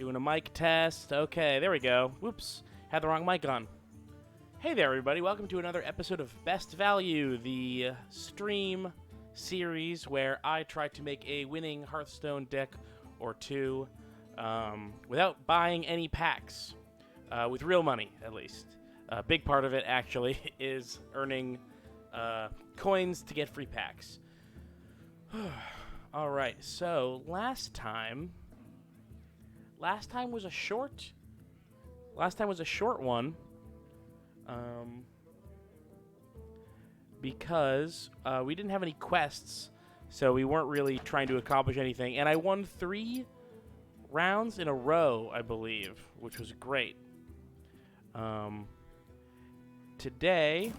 Doing a mic test. Okay, there we go. Whoops. Had the wrong mic on. Hey there, everybody. Welcome to another episode of Best Value, the stream series where I try to make a winning Hearthstone deck or two without buying any packs, with real money, at least. A big part of it, actually, is earning coins to get free packs. All right, so last time was a short one, because we didn't have any quests, so we weren't really trying to accomplish anything. And I won 3 rounds in a row, I believe, which was great. Today,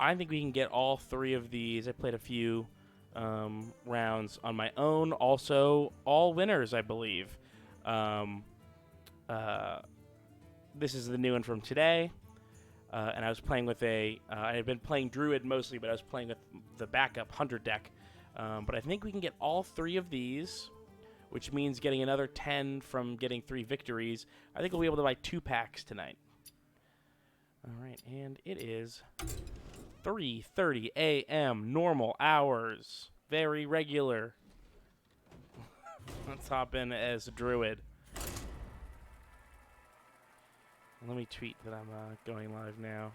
I think we can get all 3 of these. I played a few rounds on my own. Also, all winners, I believe. This is the new one from today. And I was playing with I had been playing Druid mostly, but I was playing with the backup Hunter deck. But I think we can get all 3 of these, which means getting another 10 from getting 3 victories. I think we'll be able to buy 2 packs tonight. All right, and it is 3:30 a.m. normal hours. Very regular. Let's hop in as a Druid. Let me tweet that I'm going live now.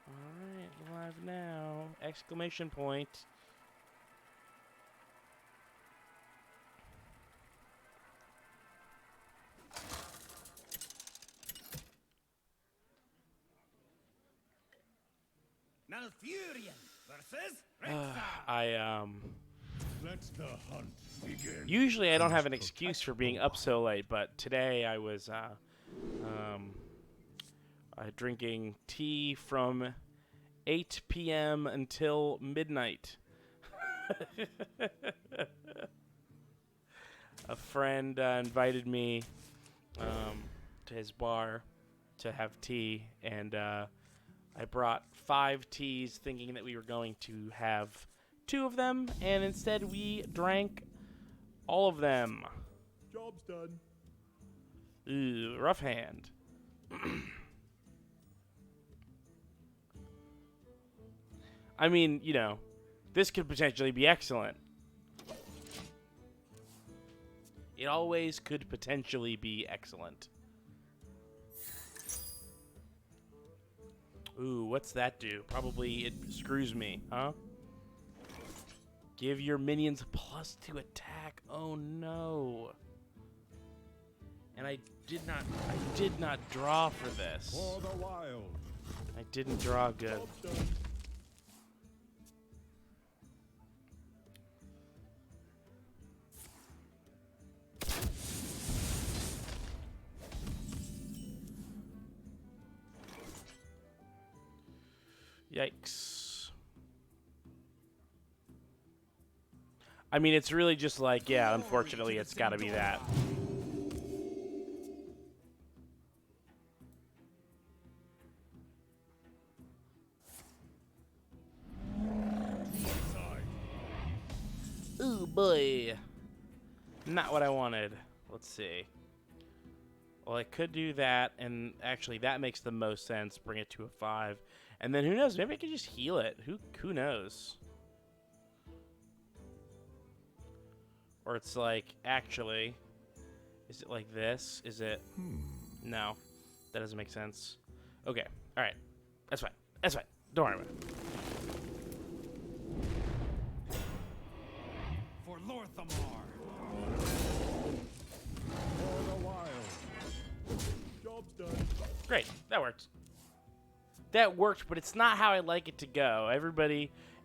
Alright, live now. Exclamation point. Malfurion versus Let the hunt begin. Usually I don't have an excuse for being up so late, but today I was drinking tea from 8 p.m. until midnight. A friend invited me to his bar to have tea, and I brought 5 teas thinking that we were going to have 2 of them, and instead we drank all of them. Job's done. Ooh, rough hand. I mean, you know, this could potentially be excellent. It always could potentially be excellent. Ooh, what's that do? Probably it screws me, huh? Give your minions a +2 attack. Oh no. And I did not draw for this. For the wild. I didn't draw good. Job's done. Yikes. I mean, it's really just like, yeah, unfortunately, it's got to be that. Ooh, boy. Not what I wanted. Let's see. Well, I could do that, and actually, that makes the most sense. Bring it to a 5. And then, who knows? Maybe I could just heal it. Who knows? Or it's like, actually, is it like this? Is it? No, that doesn't make sense. Okay, all right, that's fine. That's fine. Don't worry about it. for Lorthamar. For the wild. Job's done. Great, that worked. That worked, but it's not how I like it to go.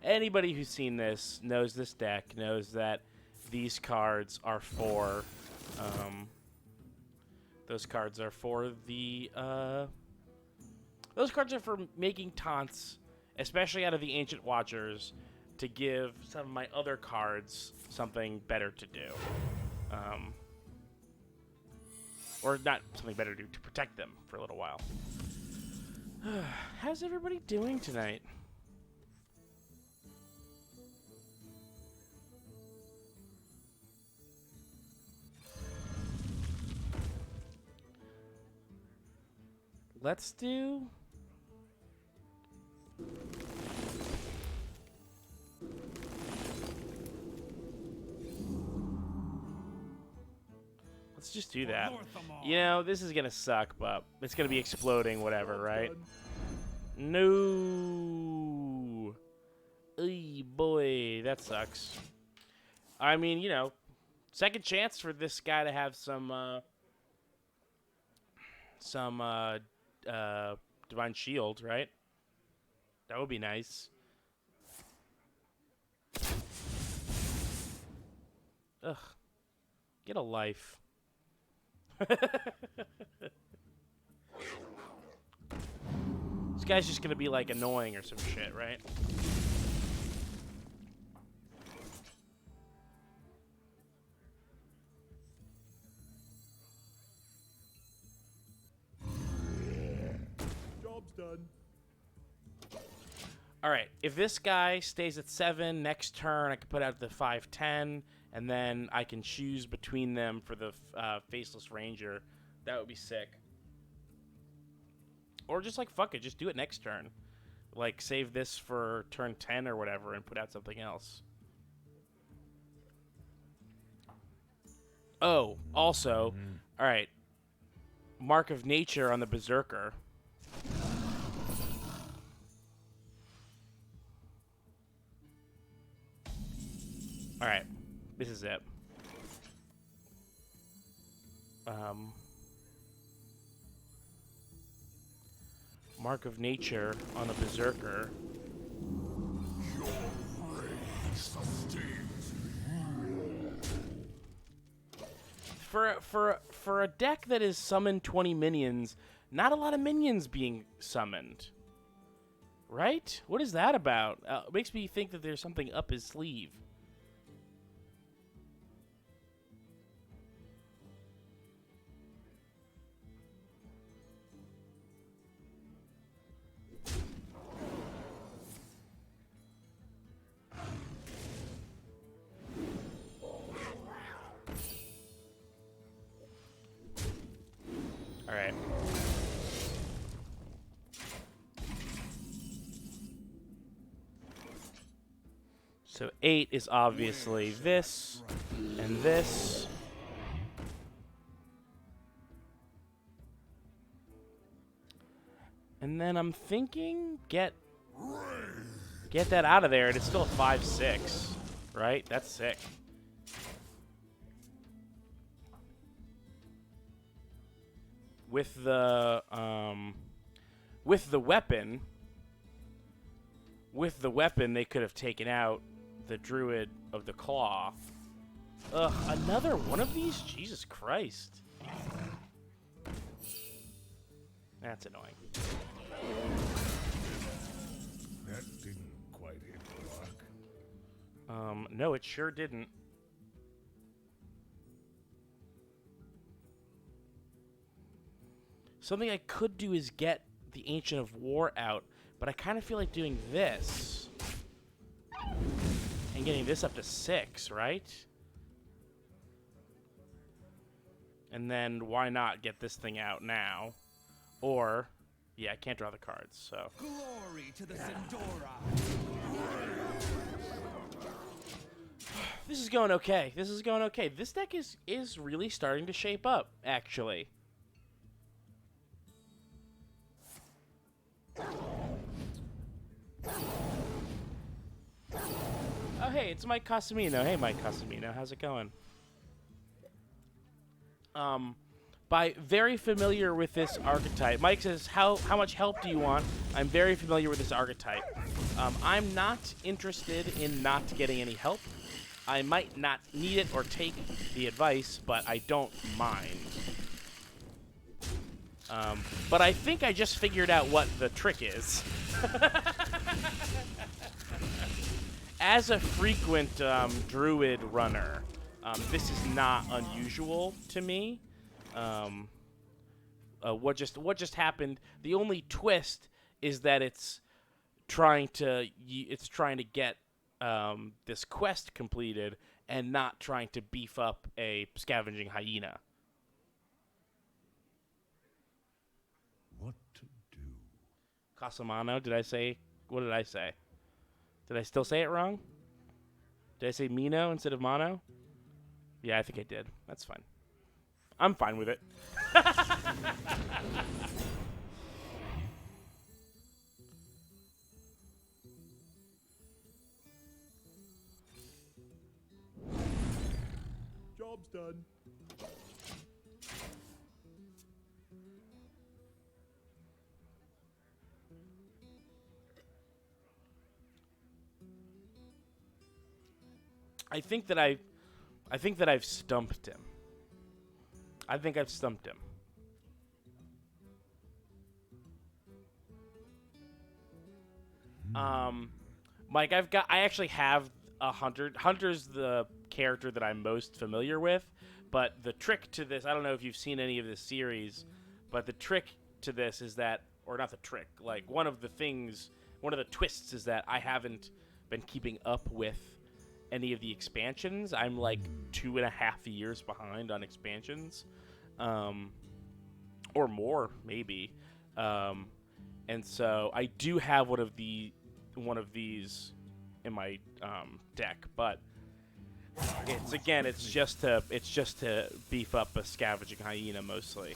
Anybody who's seen this knows this deck, knows that these cards are for, those cards are for making taunts, especially out of the Ancient Watchers, to give some of my other cards something better to do. Or not something better to do, to protect them for a little while. How's everybody doing tonight? Let's do... Let's just do that. You know, this is going to suck, but it's going to be exploding, whatever, right? No. Oy, boy, that sucks. I mean, you know, second chance for this guy to have some Divine Shield, right? That would be nice. Ugh. Get a life. This guy's just gonna be like annoying or some shit, right? Job's done. Alright, if this guy stays at 7, next turn I can put out the 5/10, and then I can choose between them for the Faceless Ranger. That would be sick. Or just like, fuck it, just do it next turn. Like, save this for turn 10 or whatever and put out something else. Oh, also, alright. Mark of Nature on the Berserker. Alright, this is it. Mark of Nature on the Berserker. Your rage sustains For a deck that is summoned 20 minions, not a lot of minions being summoned. Right? What is that about? It makes me think that there's something up his sleeve. All right. So 8 is obviously this and this. And then I'm thinking get that out of there, and it's still a 5/6, right? That's sick. With the weapon, they could have taken out the Druid of the Claw. Ugh, another one of these? Jesus Christ. That's annoying. That didn't quite hit the mark. No, it sure didn't. Something I could do is get the Ancient of War out, but I kind of feel like doing this. And getting this up to 6, right? And then why not get this thing out now? Or, yeah, I can't draw the cards, so. Glory to the Sindora. This is going okay. This is going okay. This deck is really starting to shape up, actually. Oh, hey, it's Mike Casamino. Hey, Mike Casamino. How's it going? By very familiar with this archetype. Mike says, how much help do you want? I'm very familiar with this archetype. I'm not interested in not getting any help. I might not need it or take the advice, but I don't mind. But I think I just figured out what the trick is. As a frequent druid runner, this is not unusual to me. What just happened? The only twist is that it's trying to get this quest completed and not trying to beef up a scavenging hyena. What Casamano. Did I say? What did I say? Did I still say it wrong? Did I say Mino instead of Mono? Yeah, I think I did. That's fine. I'm fine with it. Job's done. I think that I've stumped him. I think I've stumped him. Mike, I actually have a Hunter. Hunter's the character that I'm most familiar with, but the trick to this, I don't know if you've seen any of this series, but the trick to this is that, or not the trick, like one of the twists is that I haven't been keeping up with any of the expansions. I'm like 2.5 years behind on expansions, or more maybe. And so I do have one of these in my deck, but it's just to beef up a scavenging hyena mostly.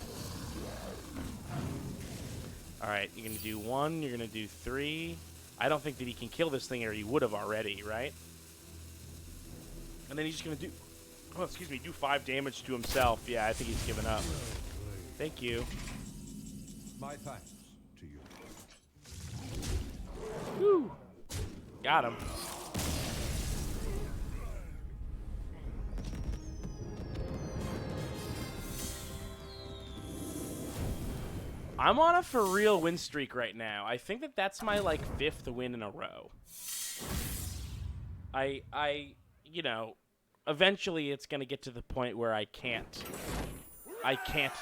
All right, you're gonna do 1. You're gonna do 3. I don't think that he can kill this thing, or he would have already, right? And then he's just gonna do 5 damage to himself. Yeah, I think he's given up. Thank you. My thanks to you. Woo! Got him. I'm on a for real win streak right now. I think that that's my like 5th win in a row. You know, eventually it's gonna get to the point where I can't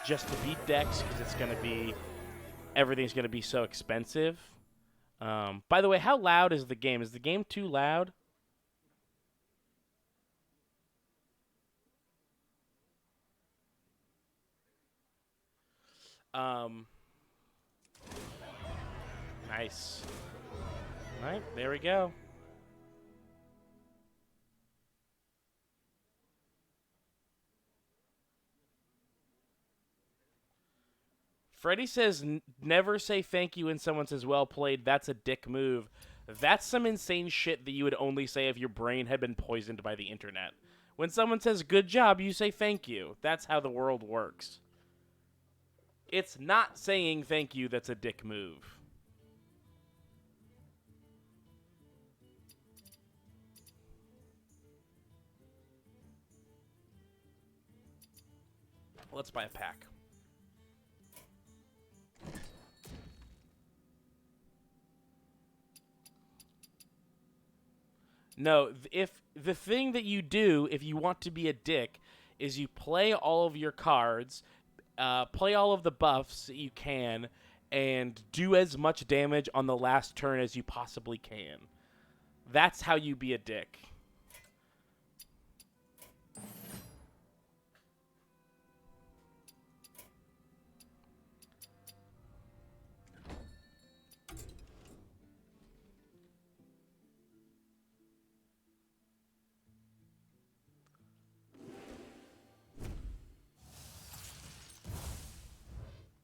just beat decks because everything's gonna be so expensive. By the way, how loud is the game? Is the game too loud? Nice. All right, there we go. Freddie says, never say thank you when someone says, well played. That's a dick move. That's some insane shit that you would only say if your brain had been poisoned by the internet. When someone says, good job, you say thank you. That's how the world works. It's not saying thank you that's a dick move. Let's buy a pack. No, if the thing that you do if you want to be a dick is you play all of your cards, play all of the buffs that you can, and do as much damage on the last turn as you possibly can. That's how you be a dick.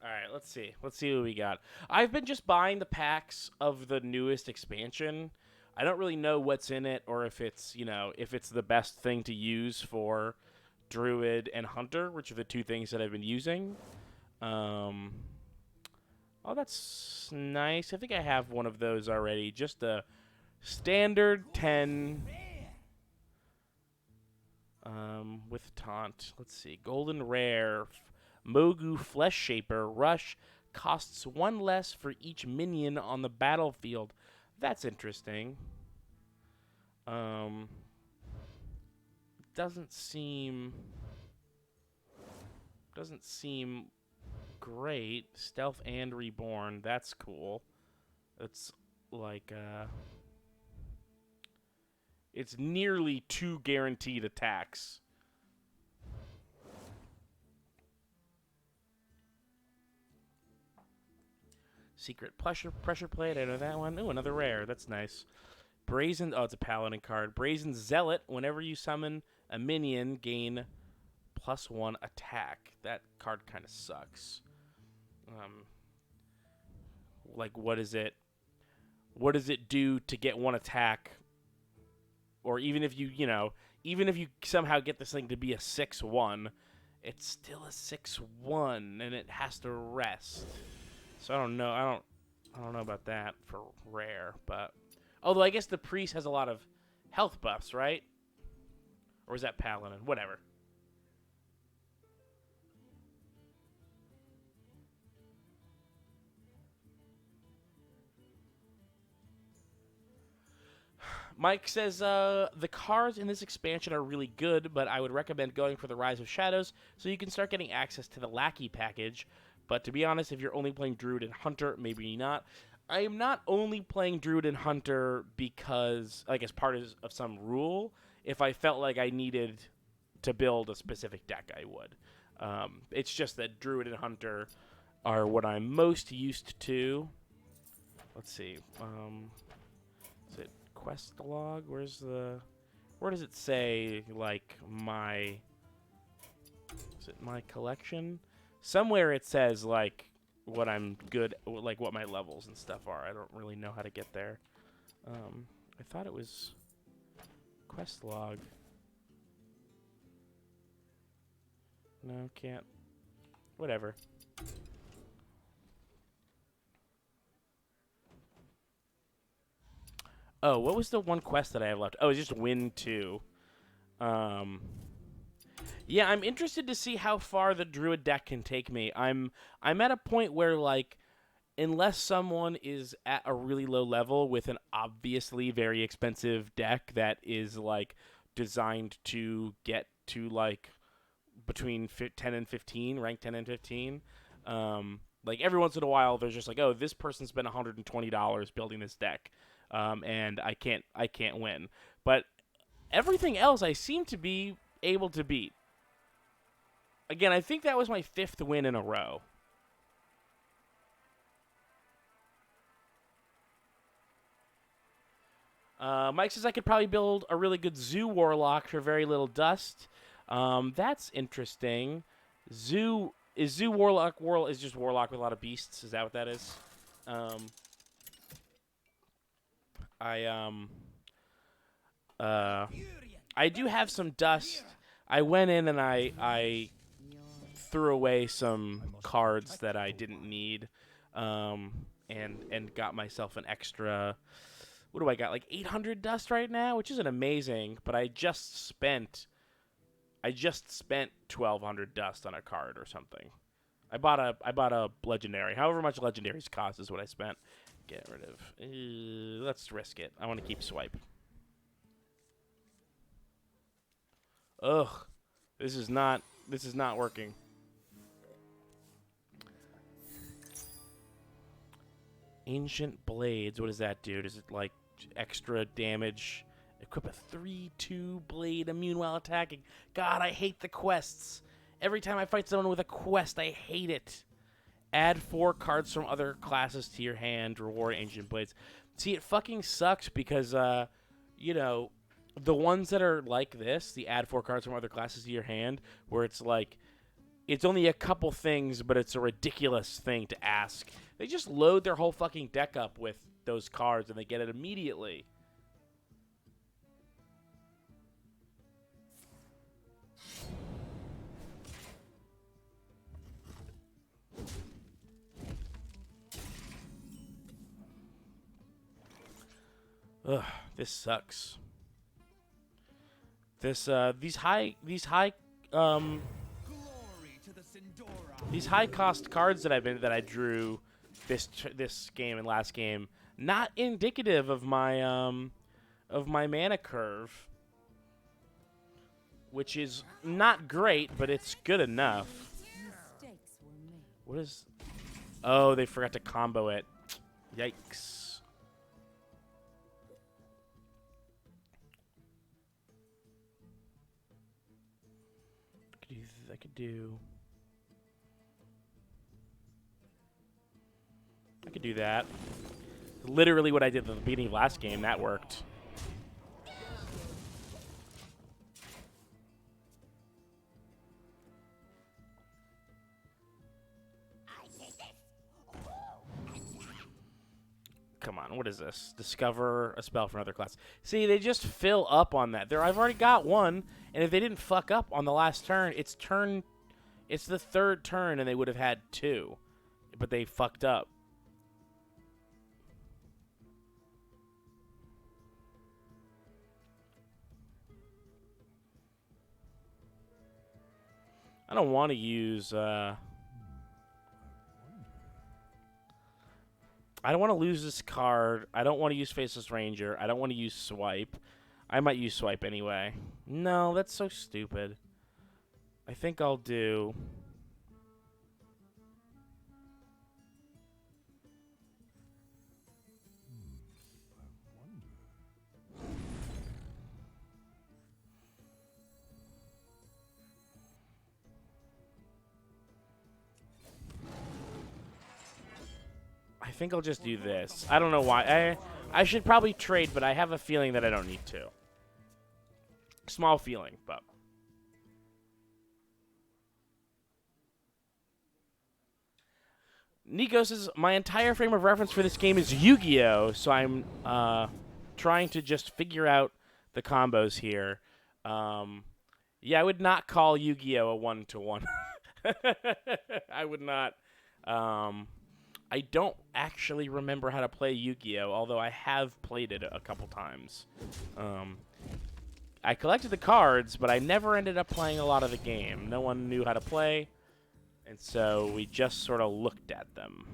Alright, let's see. Let's see what we got. I've been just buying the packs of the newest expansion. I don't really know what's in it or if it's, if it's the best thing to use for Druid and Hunter, which are the 2 things that I've been using. Oh, that's nice. I think I have one of those already. Just a standard 10 with taunt. Let's see. Golden Rare. Mogu Flesh Shaper. Rush costs 1 less for each minion on the battlefield. That's interesting. Doesn't seem great. Stealth and Reborn. That's cool. It's like it's nearly 2 guaranteed attacks. Secret pressure plate. I know that one. Ooh, another rare. That's nice. Brazen. Oh, it's a paladin card. Brazen Zealot. Whenever you summon a minion, gain +1 attack. That card kind of sucks. Like, what is it? What does it do to get 1 attack? Or even if even if you somehow get this thing to be a 6/1, it's still a 6/1, and it has to rest. So I don't know. I don't know about that for rare, but although I guess the priest has a lot of health buffs, right? Or is that paladin? Whatever. Mike says, the cards in this expansion are really good, but I would recommend going for the Rise of Shadows so you can start getting access to the Lackey package. But to be honest, if you're only playing Druid and Hunter, maybe not. I am not only playing Druid and Hunter because, like, as part of some rule. If I felt like I needed to build a specific deck, I would. It's just that Druid and Hunter are what I'm most used to. Let's see. Is it quest log? Where does it say, like, is it my collection? Somewhere it says, like, what I'm good, like, what my levels and stuff are. I don't really know how to get there. I thought it was quest log. No, can't. Whatever. Oh, what was the one quest that I have left? Oh, it's just win 2. Yeah, I'm interested to see how far the Druid deck can take me. I'm at a point where, like, unless someone is at a really low level with an obviously very expensive deck that is, like, designed to get to, like, between 10 and 15, rank 10 and 15, like, every once in a while there's just like, oh, this person spent $120 building this deck, and I can't win. But everything else I seem to be able to beat. Again, I think that was my 5th win in a row. Mike says I could probably build a really good Zoo Warlock for very little dust. That's interesting. Zoo Warlock is just Warlock with a lot of beasts. Is that what that is? I do have some dust. I went in and I threw away some cards that I didn't need, and got myself an extra. What do I got? Like 800 dust right now, which isn't amazing, but I just spent 1,200 dust on a card or something. I bought a legendary. However much legendaries cost is what I spent. Get rid of. Let's risk it. I want to keep swipe. Ugh, this is not working. Ancient Blades. What does that do? Does it, like, extra damage? Equip a 3/2 blade immune while attacking. God, I hate the quests. Every time I fight someone with a quest, I hate it. Add 4 cards from other classes to your hand. Reward Ancient Blades. See, it fucking sucks because, the ones that are like this, the add 4 cards from other classes to your hand, where it's like, it's only a couple things, but it's a ridiculous thing to ask. They just load their whole fucking deck up with those cards, and they get it immediately. Ugh, this sucks. These high cost cards that I drew this game and last game, not indicative of my mana curve, which is not great, but it's good enough. What is? Oh, they forgot to combo it. Yikes. I could do. I could do that. Literally what I did at the beginning of last game. That worked. Come on, what is this? Discover a spell for another class. See, they just fill up on that. I've already got one, and if they didn't fuck up on the last turn, it's the third turn, and they would have had 2. But they fucked up. I don't want to use, I don't want to lose this card. I don't want to use Faceless Ranger. I don't want to use Swipe. I might use Swipe anyway. No, that's so stupid. I think I'll do... I think I'll just do this. I don't know why. I should probably trade, but I have a feeling that I don't need to. Small feeling, but... Nico says, my entire frame of reference for this game is Yu-Gi-Oh! So I'm trying to just figure out the combos here. Yeah, I would not call Yu-Gi-Oh! A 1-to-1. I would not. I don't actually remember how to play Yu-Gi-Oh!, although I have played it a couple times. I collected the cards, but I never ended up playing a lot of the game. No one knew how to play, and so we just sort of looked at them.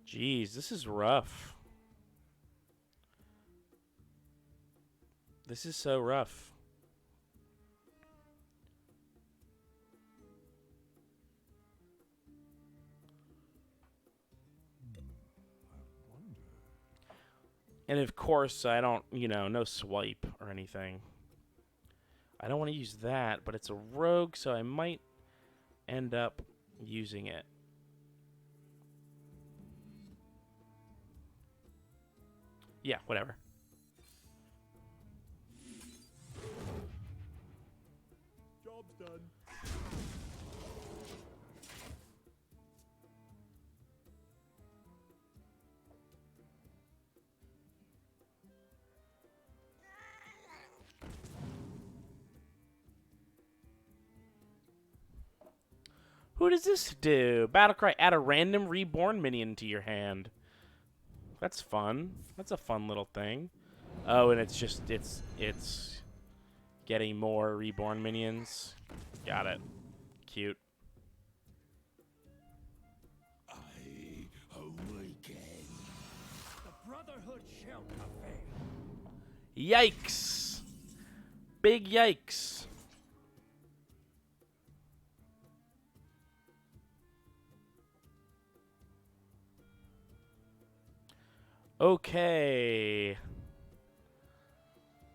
Jeez, this is rough. This is so rough. And of course, I don't, no swipe or anything. I don't want to use that, but it's a rogue, so I might end up using it. Yeah, whatever. Job's done. Who does this do? Battlecry, add a random reborn minion to your hand. That's fun. That's a fun little thing. Oh, and it's getting more reborn minions. Got it. Cute. I awaken. The Brotherhood shall prevail. Yikes. Big yikes. Okay.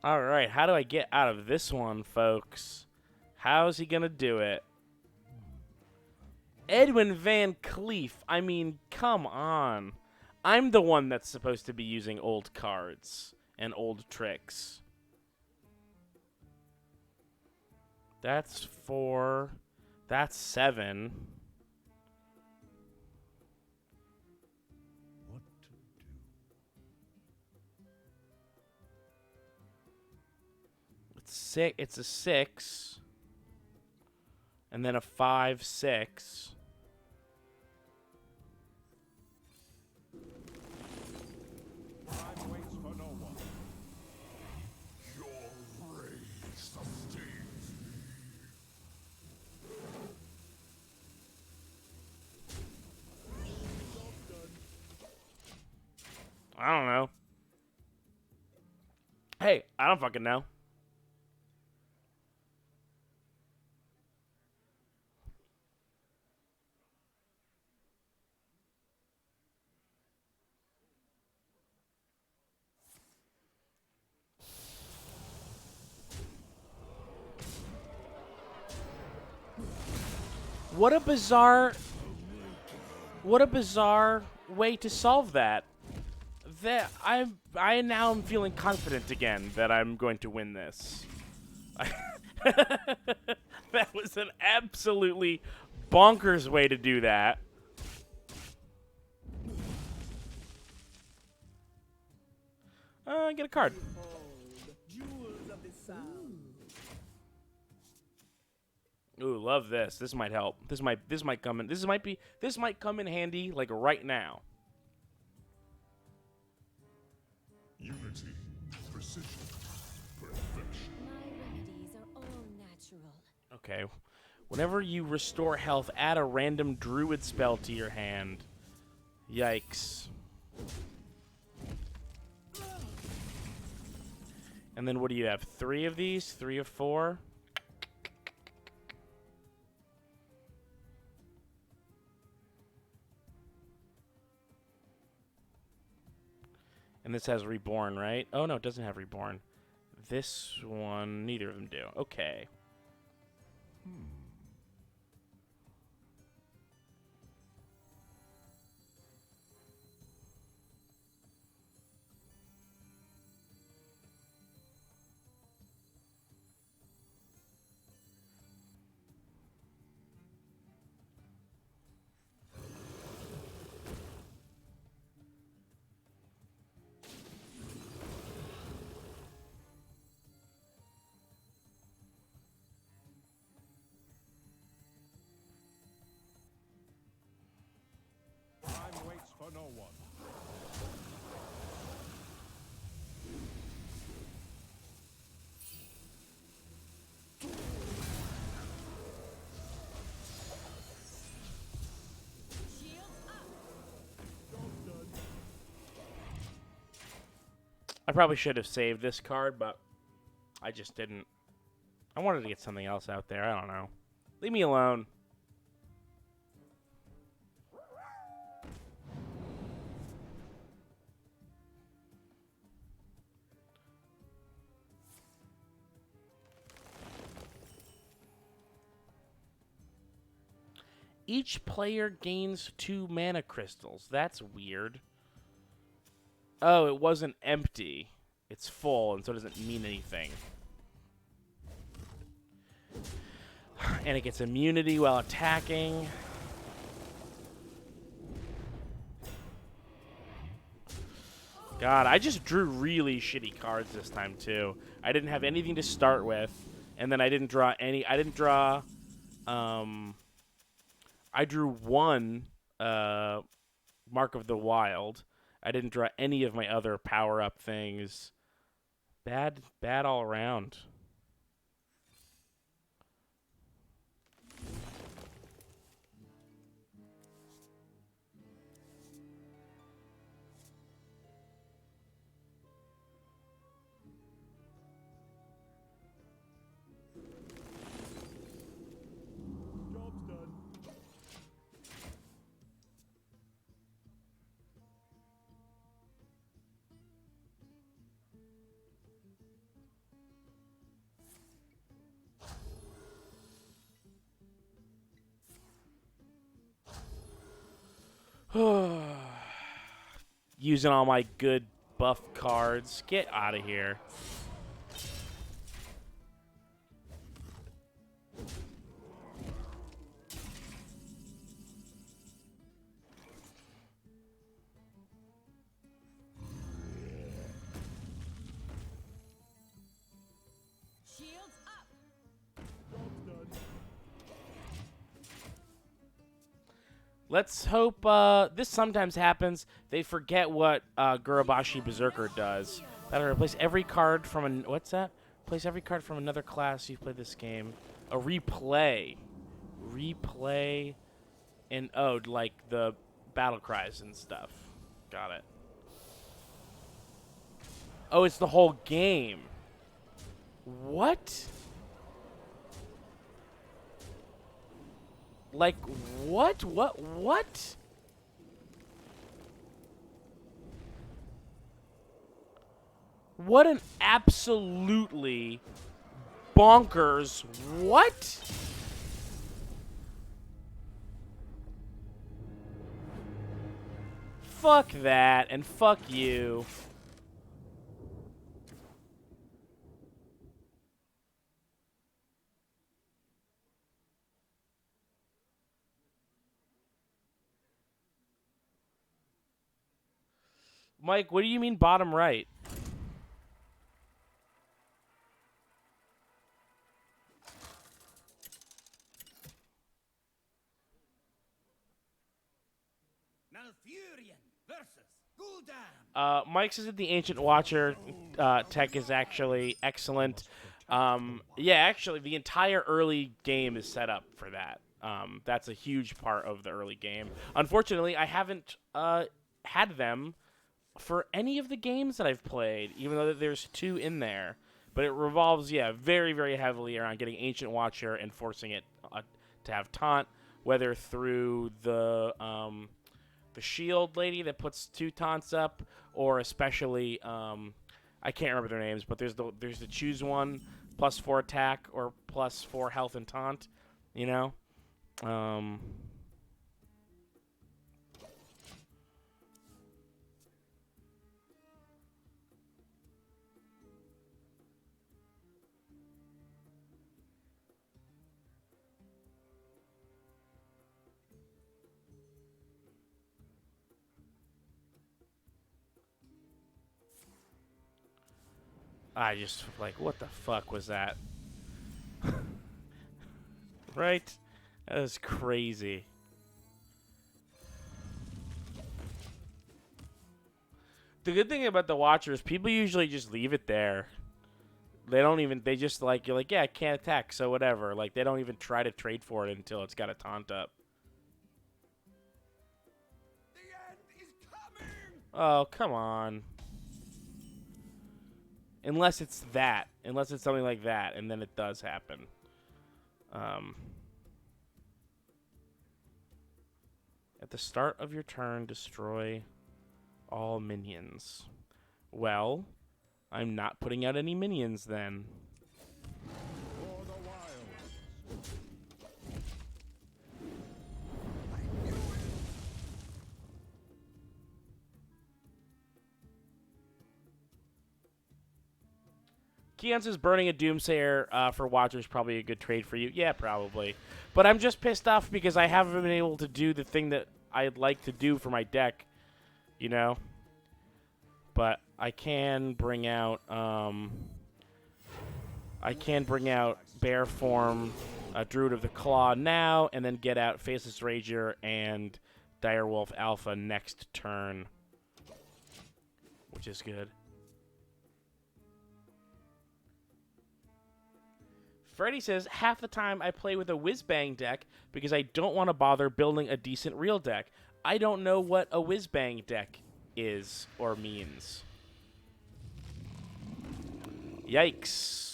All right, how do I get out of this one, folks? How's he gonna do it? Edwin Van Cleef. I mean, come on. I'm the one that's supposed to be using old cards and old tricks. That's 4. That's 7. What to do? It's a 6. And then a 5, 6. Time waits for no one. Your ray sustains me. I don't know. Hey, I don't fucking know. What a bizarre What a bizarre way to solve that. I now am feeling confident again that I'm going to win this. That was an absolutely bonkers way to do that. Get a card. Jewels of the sound. Ooh, love this. This might help. This might come in. This might come in handy like right now. Unity, precision, perfection. My remedies are all natural. Okay. Whenever you restore health, add a random druid spell to your hand. Yikes. And then what do you have? 3 of these? 3 of 4? And this has Reborn, right? Oh, no, it doesn't have Reborn. This one, neither of them do. Okay. Time waits for no one. I probably should have saved this card, but I just didn't. I wanted to get something else out there. I don't know. Leave me alone. Each player gains 2 mana crystals. That's weird. Oh, it wasn't empty. It's full, and so it doesn't mean anything. And it gets immunity while attacking. God, I just drew really shitty cards this time, too. I didn't have anything to start with, and then I didn't draw any... I didn't draw... I drew 1 Mark of the Wild. I didn't draw any of my other power-up things. Bad all around. Job's done. Using all my good buff cards. Get out of here. Shields up. Job's done. Let's hope this sometimes happens. They forget what Gurabashi Berserker does. That'll replace every card from an what's that? Replace every card from another class you've played this game. A replay. Replay and like the battle cries and stuff. Got it. Oh, it's the whole game. What? Like, what? What? What an absolutely bonkers what? fuck that, and fuck you. Mike, what do you mean bottom right? Malfurion versus Gul'dan. Mike says that the Ancient Watcher tech is actually excellent. Yeah, actually, the entire early game is set up for that. That's a huge part of the early game. Unfortunately, I haven't had them for any of the games that I've played, even though there's 2 in there. But it revolves, yeah, very, very heavily around getting Ancient Watcher and forcing it to have taunt, whether through the shield lady that puts 2 taunts up, or especially I can't remember their names, but there's the choose one +4 attack or +4 health and taunt, you know. I just like, what the fuck was that? Right? That was crazy. The good thing about the Watchers, people usually just leave it there. They don't even, they just like, you're like, yeah, I can't attack, so whatever. Like, they don't even try to trade for it until it's got a taunt up. The end is coming. Oh, come on. Unless it's that. Unless it's something like that, and then it does happen. At the start of your turn, destroy all minions. Well, I'm not putting out any minions then. For the wilds. Keon says burning a Doomsayer for Watcher is probably a good trade for you. Yeah, probably. But I'm just pissed off because I haven't been able to do the thing that I'd like to do for my deck, you know? But I can bring out Bear Form, Druid of the Claw now, and then get out Faceless Rager and Direwolf Alpha next turn, which is good. Freddy says, half the time I play with a Whizbang deck because I don't want to bother building a decent real deck. I don't know what a Whizbang deck is or means. Yikes.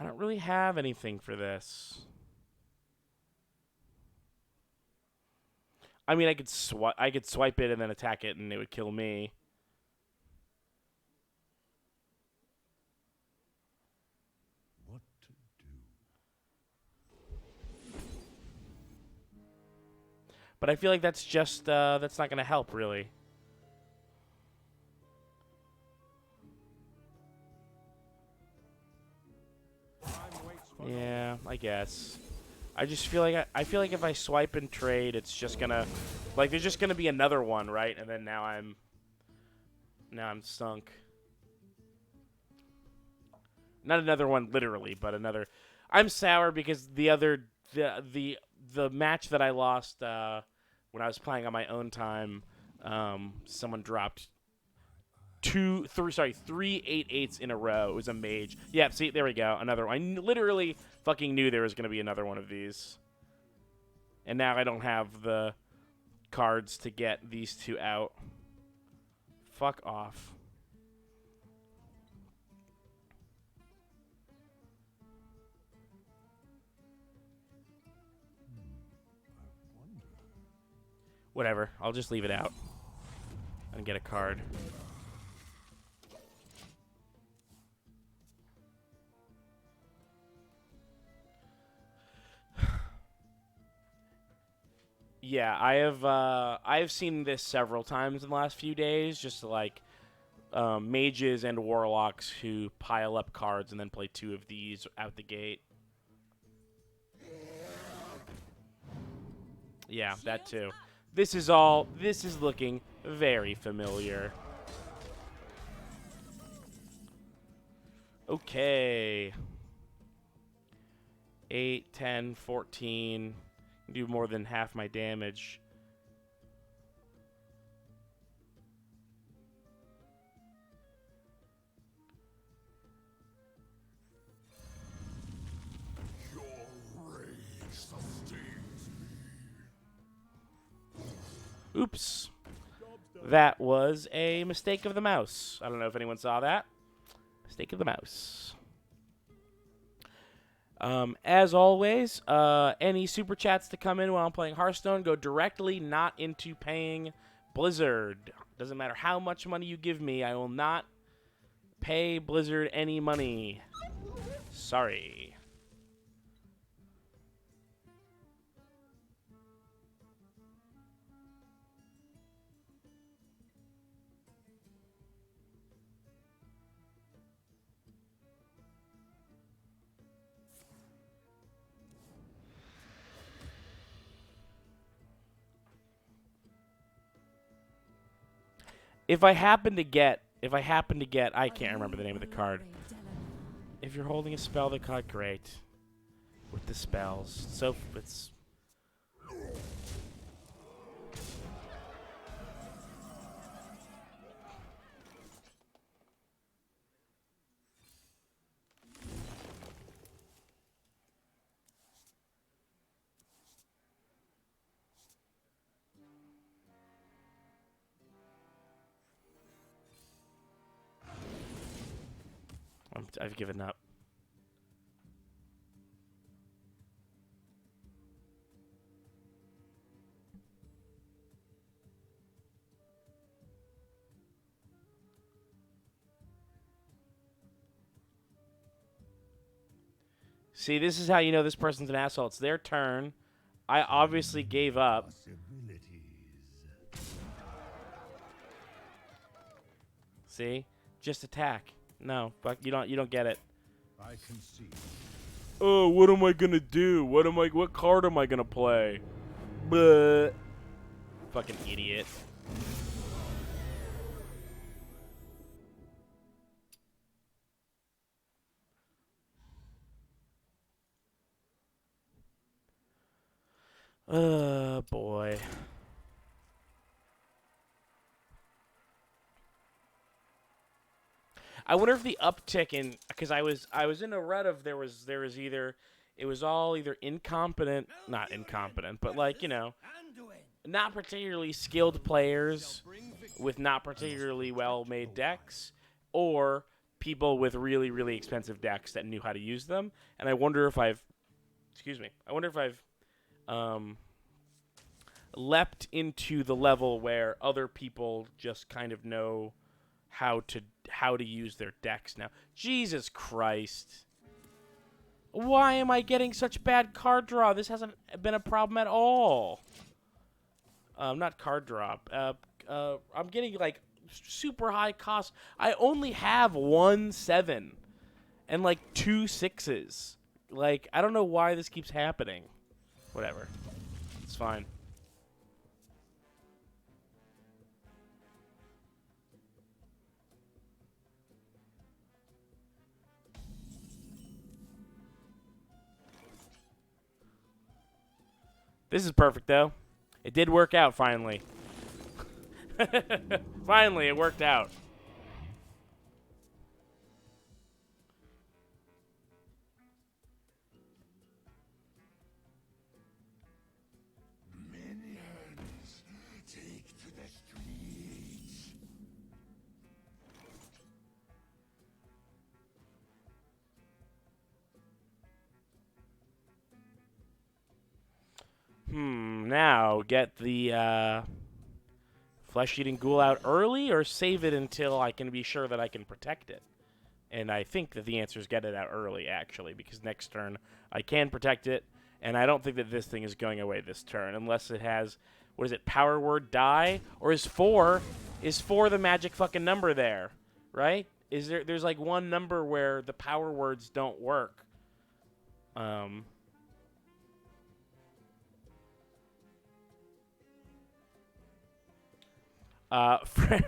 I don't really have anything for this. I mean, I could swipe it and then attack it, and it would kill me. What to do? But I feel like that's just that's not going to help really. Time waits for Yeah, I guess. I just feel like I feel like if I swipe and trade, it's just gonna, like, there's just gonna be another one, right? And then now I'm sunk. Not another one literally, but another. I'm sour because the match that I lost when I was playing on my own time, someone dropped three 8/8s in a row. It was a mage. Yeah, see, there we go. Another one. I literally fucking knew there was going to be another one of these. And now I don't have the cards to get these 2 out. Fuck off. Whatever. I'll just leave it out and get a card. Yeah, I have seen this several times in the last few days. Just like mages and warlocks who pile up cards and then play 2 of these out the gate. Yeah, that too. This is looking very familiar. Okay. 8, 10, 14. Do more than half my damage. Your rage sustains me. Oops. That was a mistake of the mouse. I don't know if anyone saw that. Mistake of the mouse. As always, any super chats to come in while I'm playing Hearthstone go directly not into paying Blizzard. Doesn't matter how much money you give me, I will not pay Blizzard any money. Sorry. If I happen to get, I can't remember the name of the card. If you're holding a spell, the card, great. With the spells, so it's. I've given up. See, this is how you know this person's an asshole. It's their turn. I obviously gave up. Possibilities. See? Just attack. No, fuck, you don't get it. I can see. Oh, what am I gonna do? What card am I gonna play? Bleh. Fucking idiot. Boy. I wonder if the uptick in, because I was in a rut of there was either it was all either incompetent, not incompetent, but like, you know, not particularly skilled players with not particularly well made decks, or people with really, really expensive decks that knew how to use them. And I wonder if I've leapt into the level where other people just kind of know how to use their decks now. Jesus Christ. Why am I getting such bad card draw? This hasn't been a problem at all. Not card drop. I'm getting like super high cost. I only have 1 7 and like 2 6s. Like, I don't know why this keeps happening. Whatever. It's fine. This is perfect, though. It did work out, finally. Finally, it worked out. Minions, take to the streets. Now, get the flesh-eating ghoul out early or save it until I can be sure that I can protect it? And I think that the answer is get it out early, actually, because next turn I can protect it, and I don't think that this thing is going away this turn unless it has, what is it, power word die? Or is 4 the magic fucking number there, right? There's like one number where the power words don't work.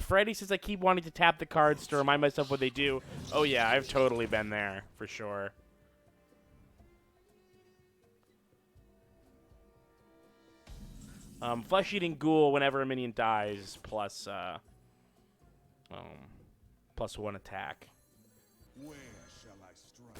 Freddy says I keep wanting to tap the cards to remind myself what they do. Oh yeah, I've totally been there, for sure. Flesh-eating ghoul whenever a minion dies, plus +1 attack. Where shall I strike?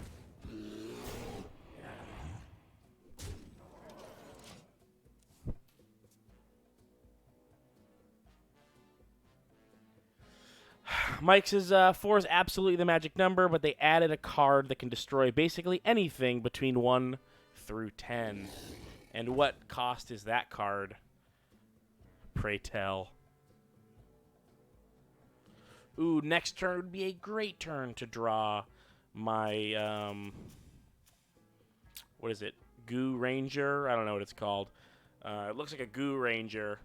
Mike says 4 is absolutely the magic number, but they added a card that can destroy basically anything between 1 through 10. And what cost is that card? Pray tell. Ooh, next turn would be a great turn to draw my, what is it? Goo Ranger? I don't know what it's called. It looks like a Goo Ranger.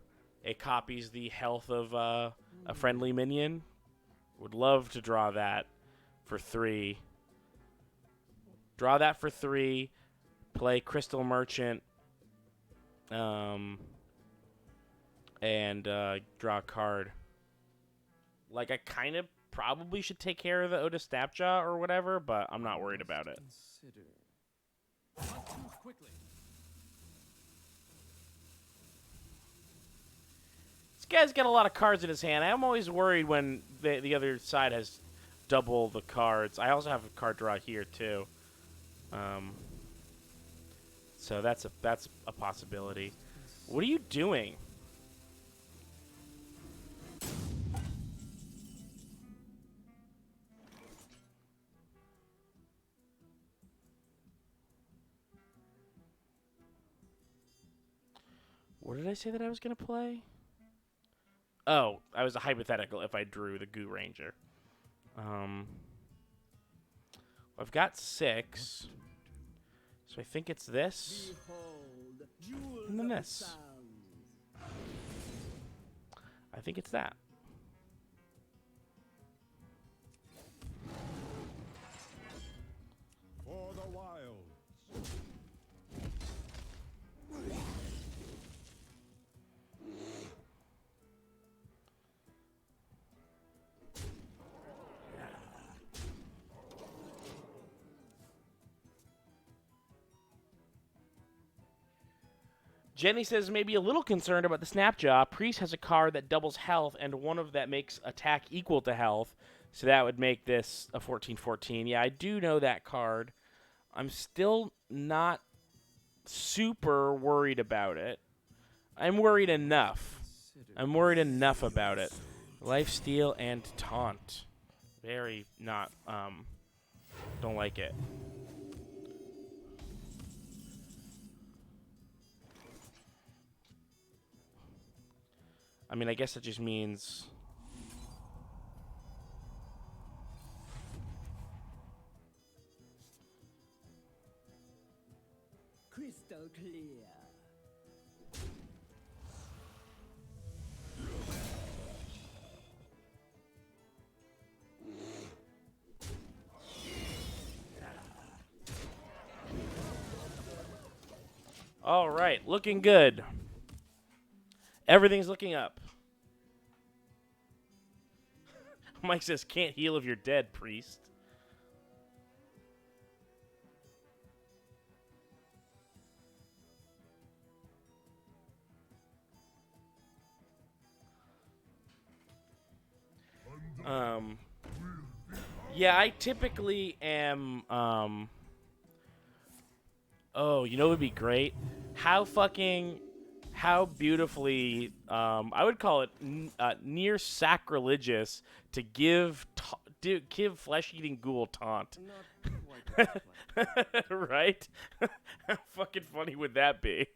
It copies the health of a friendly minion. Would love to draw that for 3. Draw that for 3. Play Crystal Merchant. And draw a card. Like, I kind of probably should take care of the Otis Snapjaw or whatever, but I'm not worried about it. Must move quickly. This guy's got a lot of cards in his hand. I'm always worried when the other side has double the cards. I also have a card draw here, too. So that's a possibility. What are you doing? What did I say that I was going to play? Oh, I was a hypothetical if I drew the Goo Ranger. I've got 6. So I think it's this. And then this. I think it's that. For the wilds. Jenny says maybe a little concerned about the Snapjaw. Priest has a card that doubles health and one of that makes attack equal to health. So that would make this a 14/14. Yeah, I do know that card. I'm still not super worried about it. I'm worried enough. I'm worried enough about it. Lifesteal and Taunt. Very not, don't like it. I mean, I guess that just means... Crystal clear. All right, looking good. Everything's looking up. Mike says, can't heal if you're dead, priest. Yeah, I typically am, oh, you know what would be great? How beautifully, I would call it near sacrilegious to give flesh-eating ghoul taunt. Right? How fucking funny would that be?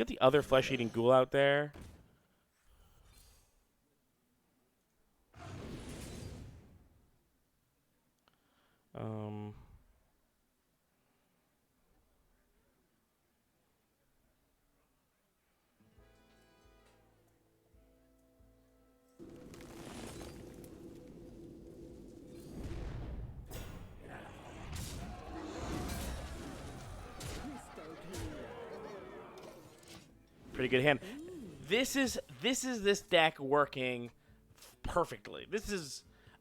get the other flesh-eating ghoul out there. Um, Crystal clear. pretty good hand. This is this deck working perfectly.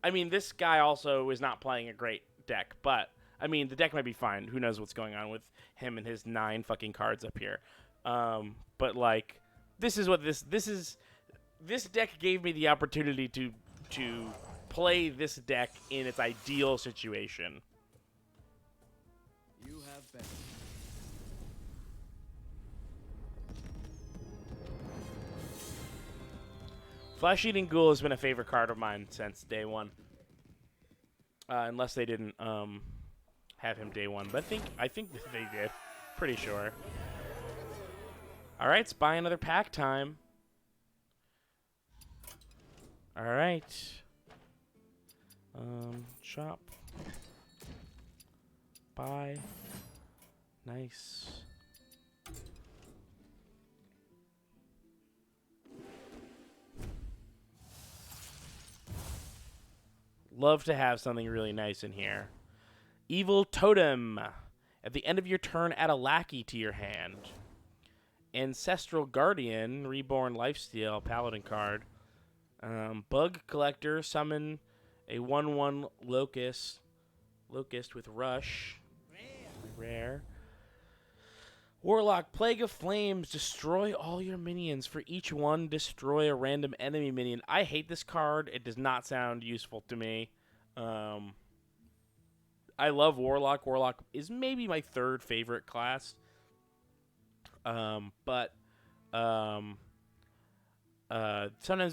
I mean, this guy also is not playing a great deck, but I mean, the deck might be fine. Who knows what's going on with him and his 9 fucking cards up here? But like, this deck gave me the opportunity to play this deck in its ideal situation. You have better. Flesh Eating Ghoul has been a favorite card of mine since day one. Unless they didn't have him day one, but I think that they did. Pretty sure. All right, it's buy another pack time. All right. Chop. Buy. Nice. Love to have something really nice in here. Evil Totem. At the end of your turn, add a lackey to your hand. Ancestral Guardian, Reborn Lifesteal, Paladin card. Bug Collector, summon a 1/1 Locust with Rush. Rare. Warlock, Plague of Flames, destroy all your minions. For each one, destroy a random enemy minion. I hate this card. It does not sound useful to me. I love Warlock. Warlock is maybe my 3rd favorite class. But sometimes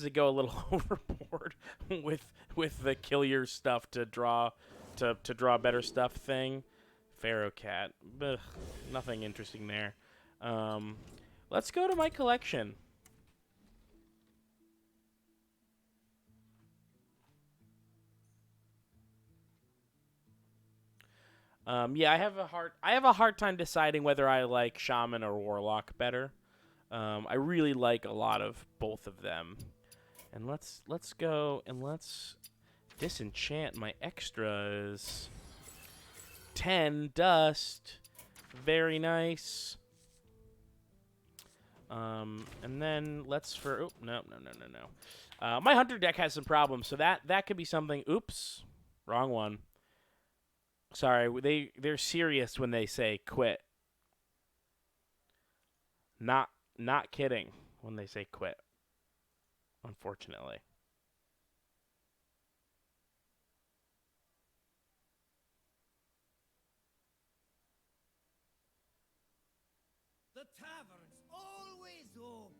they go a little overboard with the kill your stuff to draw better stuff thing. Pharaoh Cat. Ugh, nothing interesting there. Let's go to my collection. Yeah, I have a hard time deciding whether I like Shaman or Warlock better. I really like a lot of both of them. And let's go and let's disenchant my extras. 10 dust. Very nice. And then let's no. My hunter deck has some problems, so that could be something. Oops. Wrong one. Sorry, they're serious when they say quit. Not kidding when they say quit. Unfortunately. The tavern's always open.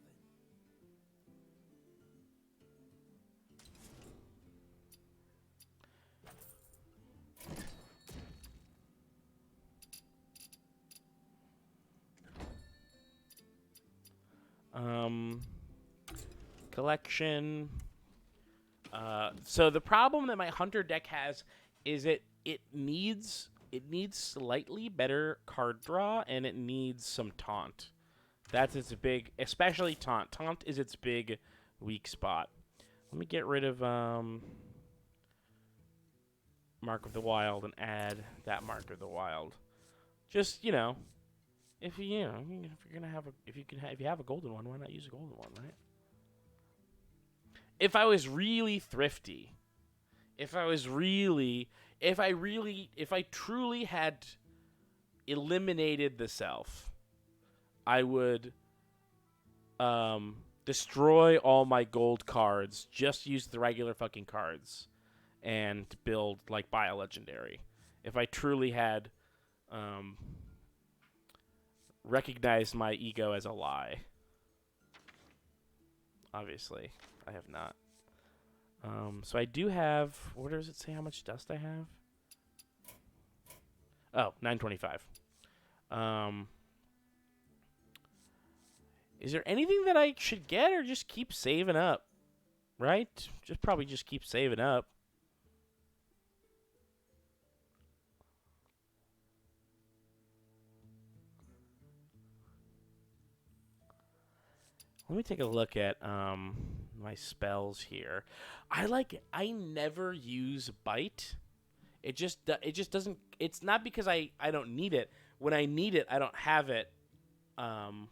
Collection. So the problem that my hunter deck has is it needs slightly better card draw, and it needs some taunt. That's its big, especially taunt. Taunt is its big weak spot. Let me get rid of Mark of the Wild and add that Mark of the Wild. Just, if you have a golden one, why not use a golden one, right? If I was really thrifty, if I truly had eliminated the self, I would destroy all my gold cards, just use the regular fucking cards, and build, like, buy a legendary. If I truly had recognized my ego as a lie. Obviously, I have not. So I do have... Where does it say how much dust I have? Oh, 925. Is there anything that I should get or just keep saving up? Right? Probably just keep saving up. Let me take a look at my spells here. I never use bite. It just doesn't. It's not because I don't need it. When I need it, I don't have it. Um,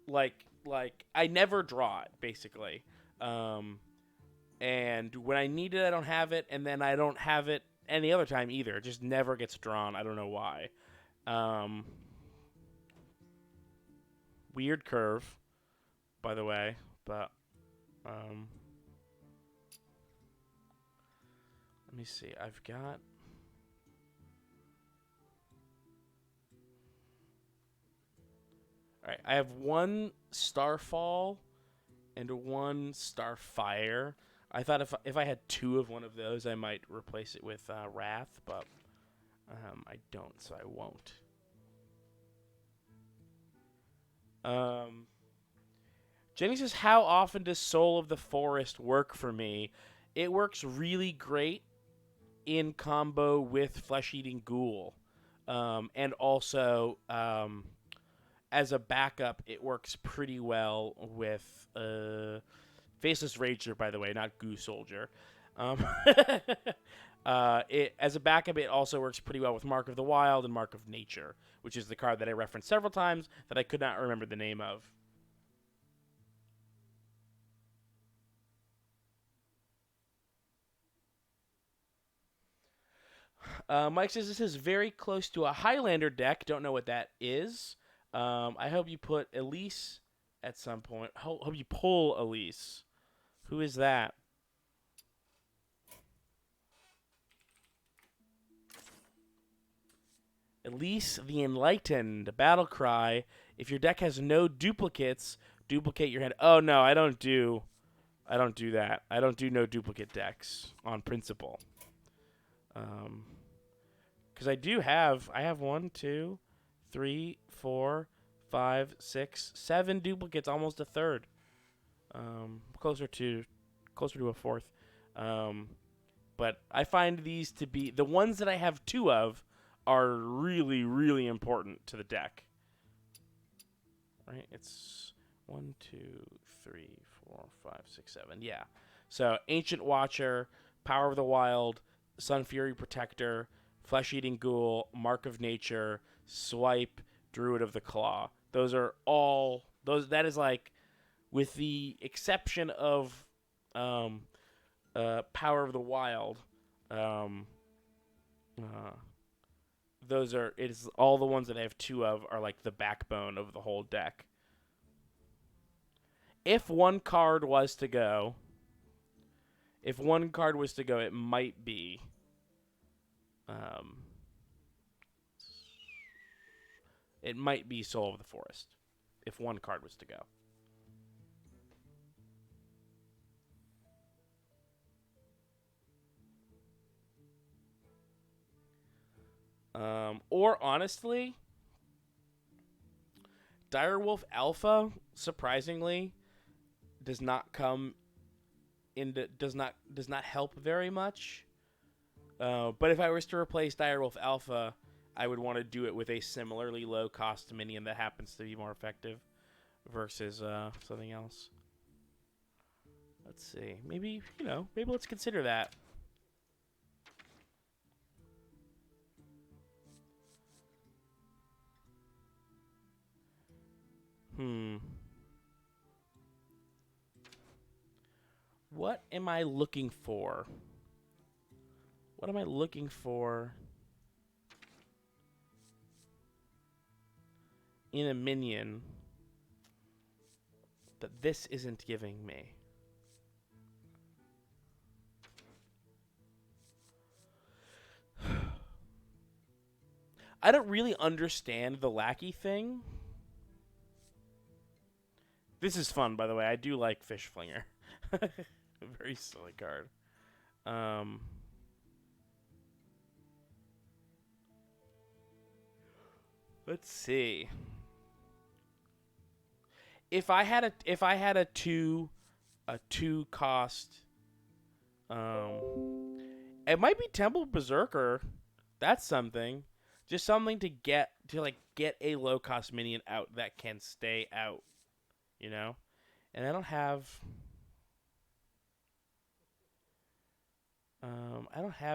like I never draw it basically. And when I need it, I don't have it, and then I don't have it any other time either. It just never gets drawn. I don't know why. Weird curve, by the way, but let me see. I've got. All right, I have one Starfall and one Starfire. I thought if I had two of one of those, I might replace it with Wrath, but I don't, so I won't. Jenny says, how often does Soul of the Forest work for me? It works really great in combo with Flesh Eating Ghoul. And also, as a backup, it works pretty well with Faceless Rager, by the way, not Goo Soldier. As a backup, it also works pretty well with Mark of the Wild and Mark of Nature, which is the card that I referenced several times that I could not remember the name of. Mike says this is very close to a Highlander deck. Don't know what that is. I hope you put Elise at some point. Hope you pull Elise. Who is that? Elise the Enlightened. Battle cry. If your deck has no duplicates, duplicate your hand. Oh no, I don't do that. I don't do no duplicate decks on principle. Because I have 1, 2, 3, 4, 5, 6, 7 duplicates, almost a third. Closer to a fourth. But I find these to be the ones that I have 2 of are really, really important to the deck. Right? It's 1, 2, 3, 4, 5, 6, 7. Yeah. So Ancient Watcher, Power of the Wild, Sun Fury Protector, Flesh Eating Ghoul, Mark of Nature, Swipe, Druid of the Claw. Those are all those. That is like, with the exception of Power of the Wild. Those are it is all the ones that I have 2 of are like the backbone of the whole deck. If one card was to go, it might be. It might be Soul of the Forest, if one card was to go. Or honestly, Direwolf Alpha, surprisingly, does not help very much. But if I was to replace Direwolf Alpha, I would want to do it with a similarly low cost minion that happens to be more effective versus something else. Let's see. Maybe let's consider that. What am I looking for? What am I looking for in a minion that this isn't giving me? I don't really understand the lackey thing. This is fun, by the way. I do like Fish Flinger. Very silly card. Let's see. if I had a two cost, it might be Temple Berserker. That's something. Just something to get a low cost minion out that can stay out, you know? And I don't have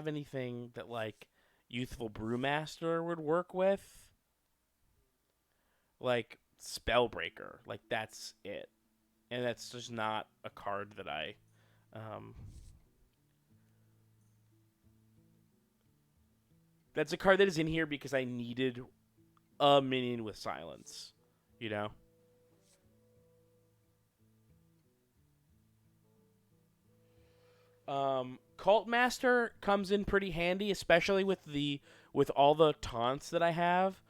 anything that like Youthful Brewmaster would work with. Like Spellbreaker. Like that's it. And that's just not a card that um that's a card that is in here because I needed a minion with silence, you know? Cult Master comes in pretty handy, especially with all the taunts that I have.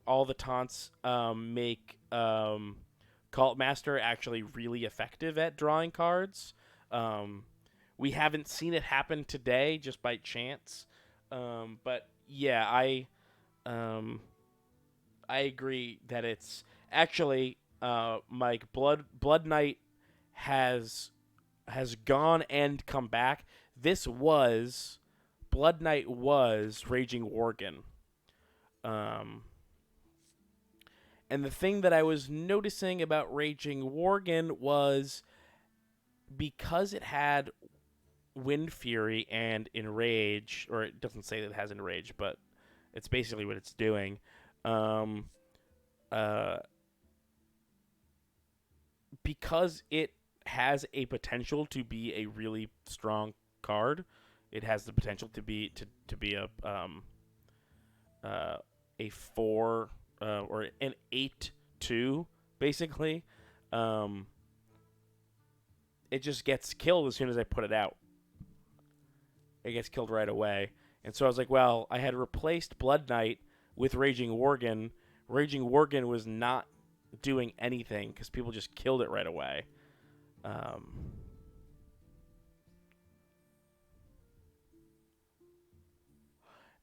All the taunts make Cult Master actually really effective at drawing cards. Um, we haven't seen it happen today just by chance, but yeah, um, I agree that it's actually Mike Blood Knight has gone and come back. This was Blood Knight was Raging Worgen. Um, and the thing that I was noticing about Raging Worgen was because it had Wind Fury and Enrage, or it doesn't say that it has Enrage, but it's basically what it's doing. Um, uh, because it has a potential to be a really strong card. It has the potential to be a 4 or an 8/2 basically. Um, it just gets killed as soon as I put it out. It gets killed right away. And so I was like, well, I had replaced Blood Knight with Raging Worgen. Raging Worgen was not doing anything because people just killed it right away.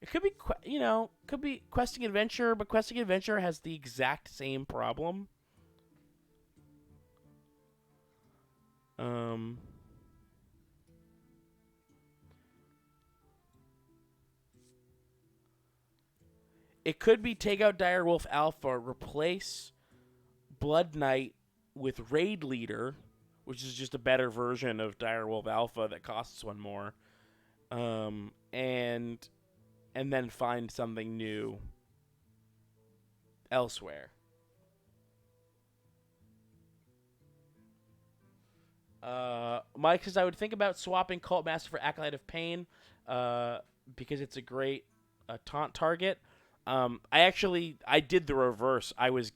It could be, could be Questing Adventure, but Questing Adventure has the exact same problem. Um, it could be take out Direwolf Alpha, replace Blood Knight with Raid Leader, which is just a better version of Direwolf Alpha that costs one more, and then find something new elsewhere. Mike says I would think about swapping Cult Master for Acolyte of Pain, because it's a great taunt target. I did the reverse. I was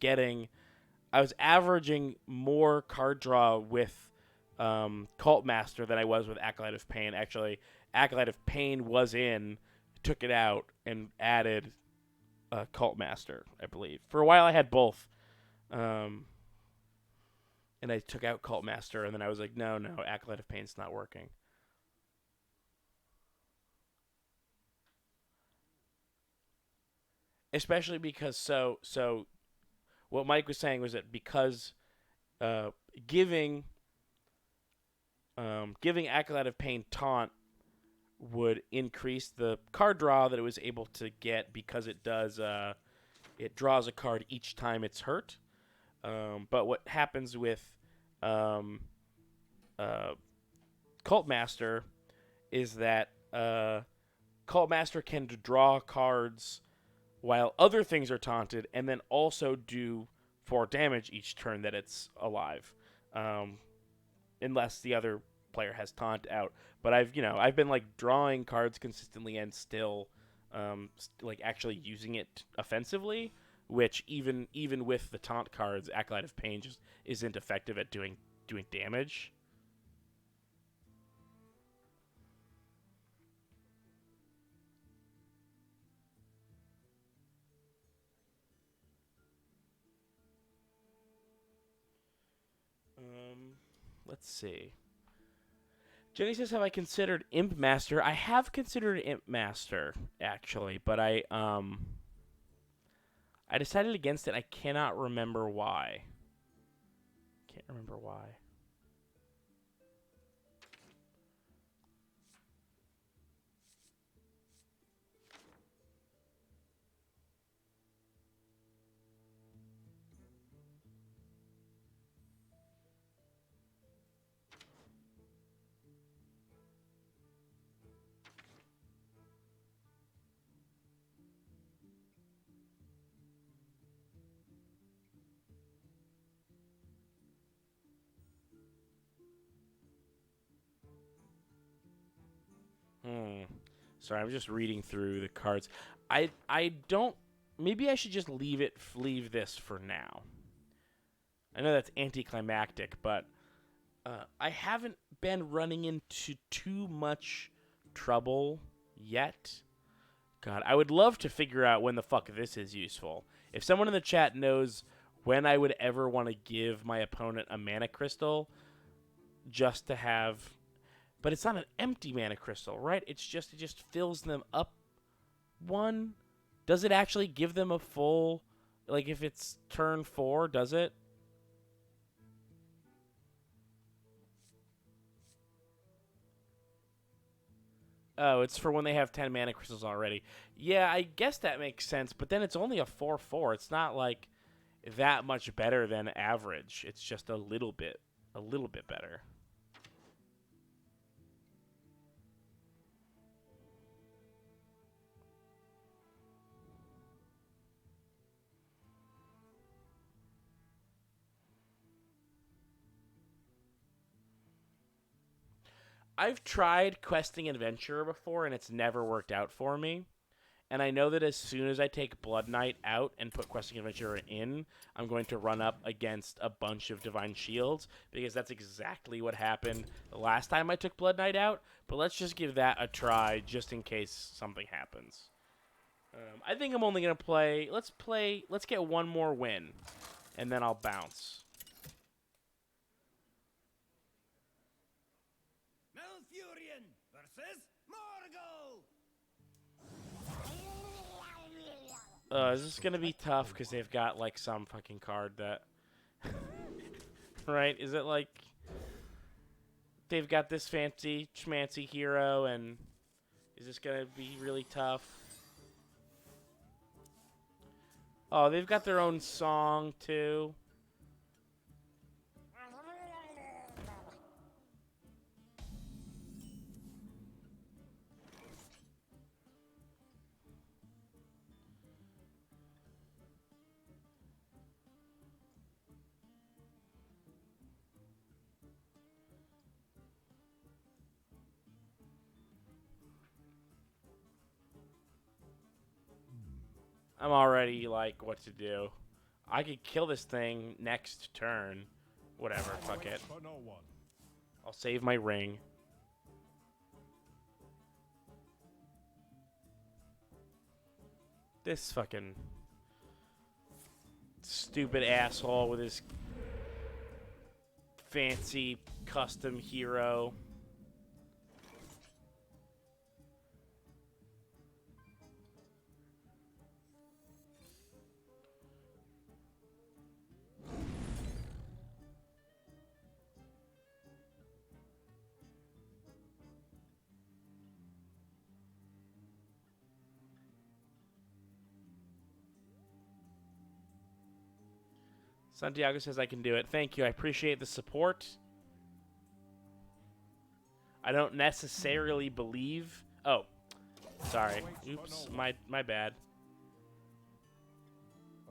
averaging more card draw with Cult Master than I was with Acolyte of Pain. Actually, Acolyte of Pain was in, took it out, and added Cult Master, I believe. For a while, I had both. And I took out Cult Master, and then I was like, no, Acolyte of Pain's not working. Especially because what Mike was saying was that because uh, giving Acolyte of Pain taunt would increase the card draw that it was able to get because it draws a card each time it's hurt. But what happens with Cult Master is that Cult Master can draw cards while other things are taunted, and then also do 4 damage each turn that it's alive, unless the other player has taunt out. But I've been like drawing cards consistently and still like actually using it offensively, which even with the taunt cards, Acolyte of Pain just isn't effective at doing damage. Let's see. Jenny says, "Have I considered Imp Master?" I have considered Imp Master actually, but I decided against it. I cannot remember why. Can't remember why. Sorry, I'm just reading through the cards. I don't. Maybe I should just leave this for now. I know that's anticlimactic, but I haven't been running into too much trouble yet. God, I would love to figure out when the fuck this is useful. If someone in the chat knows when I would ever want to give my opponent a mana crystal just to have. But it's not an empty mana crystal, right? It just fills them up one. Does it actually give them a full, like if it's turn 4, does it? Oh, it's for when they have 10 mana crystals already. Yeah, I guess that makes sense, but then it's only a 4/4. It's not like that much better than average. It's just a little bit better. I've tried questing adventurer before, and it's never worked out for me. And I know that as soon as I take Blood Knight out and put questing adventurer in, I'm going to run up against a bunch of divine shields, because that's exactly what happened the last time I took Blood Knight out. But let's just give that a try, just in case something happens. I think I'm only gonna play. Let's get one more win, and then I'll bounce. Malfurion versus Morgul! Is this gonna be tough because they've got like some fucking card that, right? Is it like they've got this fancy schmancy hero, and is this gonna be really tough? Oh, they've got their own song too. I'm already like what to do. I could kill this thing next turn. Whatever, fuck it. For no one. I'll save my ring. This fucking stupid asshole with his fancy custom hero. Santiago says I can do it. Thank you. I appreciate the support. I don't necessarily believe. Oh, sorry. Oops, my bad.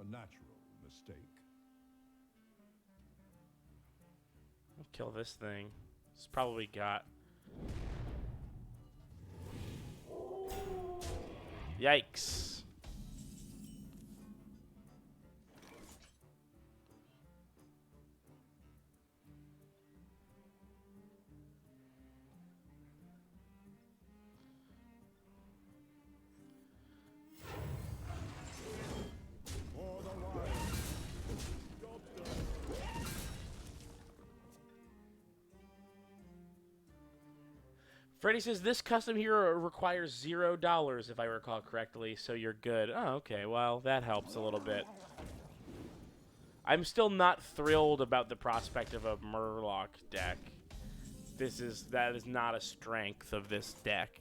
A natural mistake. I'll kill this thing. It's probably got. Yikes. For the wild. Job done. Freddy says this custom hero requires $0 if I recall correctly, so you're good. Oh, okay. Well, that helps a little bit. I'm still not thrilled about the prospect of a Murloc deck. That is not a strength of this deck,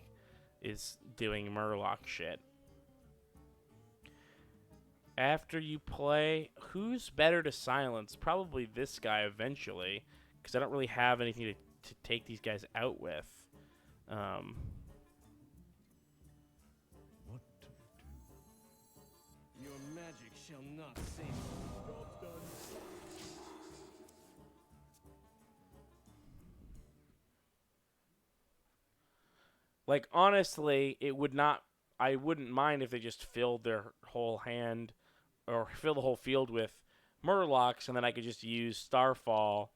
is doing Murloc shit. After you play, who's better to silence? Probably this guy eventually, because I don't really have anything to take these guys out with. What to do? Your magic shall not save Job's done. Like, honestly, I wouldn't mind if they just filled their whole hand or fill the whole field with Murlocs, and then I could just use Starfall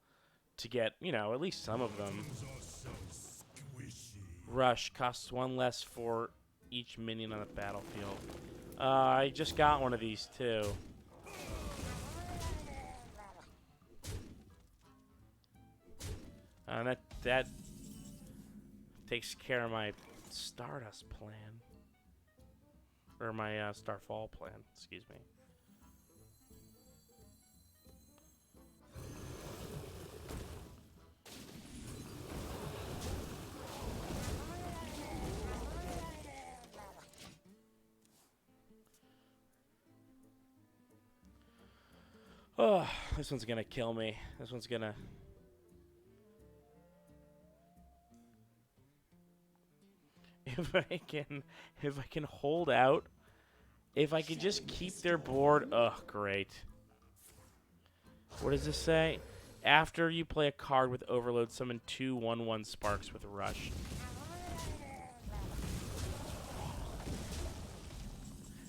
to get, at least some of them. Things are so squishy. Rush costs 1 less for each minion on the battlefield. I just got one of these too. That takes care of my Stardust plan. Or my Starfall plan, excuse me. Oh, this one's gonna kill me. This one's gonna... If I can hold out, if I can just keep their board, great. What does this say? After you play a card with Overload, summon 2 1/1 Sparks with Rush.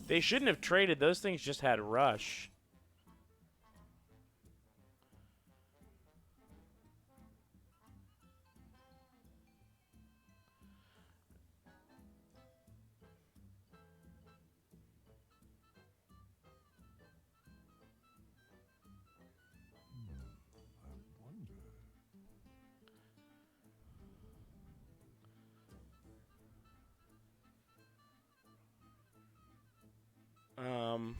They shouldn't have traded. Those things just had Rush. I wonder.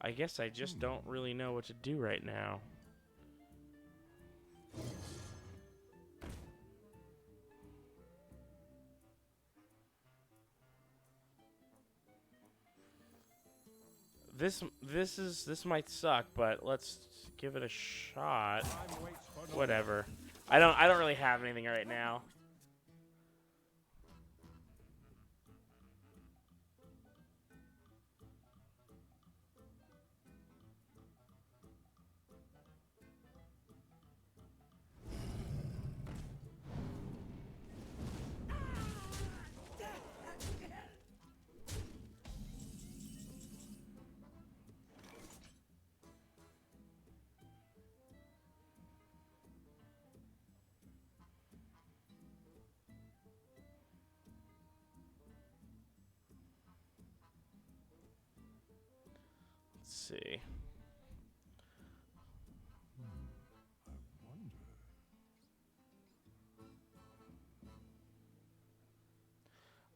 I guess I just don't really know what to do right now. This might suck, but let's give it a shot. Time waits for no Whatever. I don't really have anything right now. Let's see.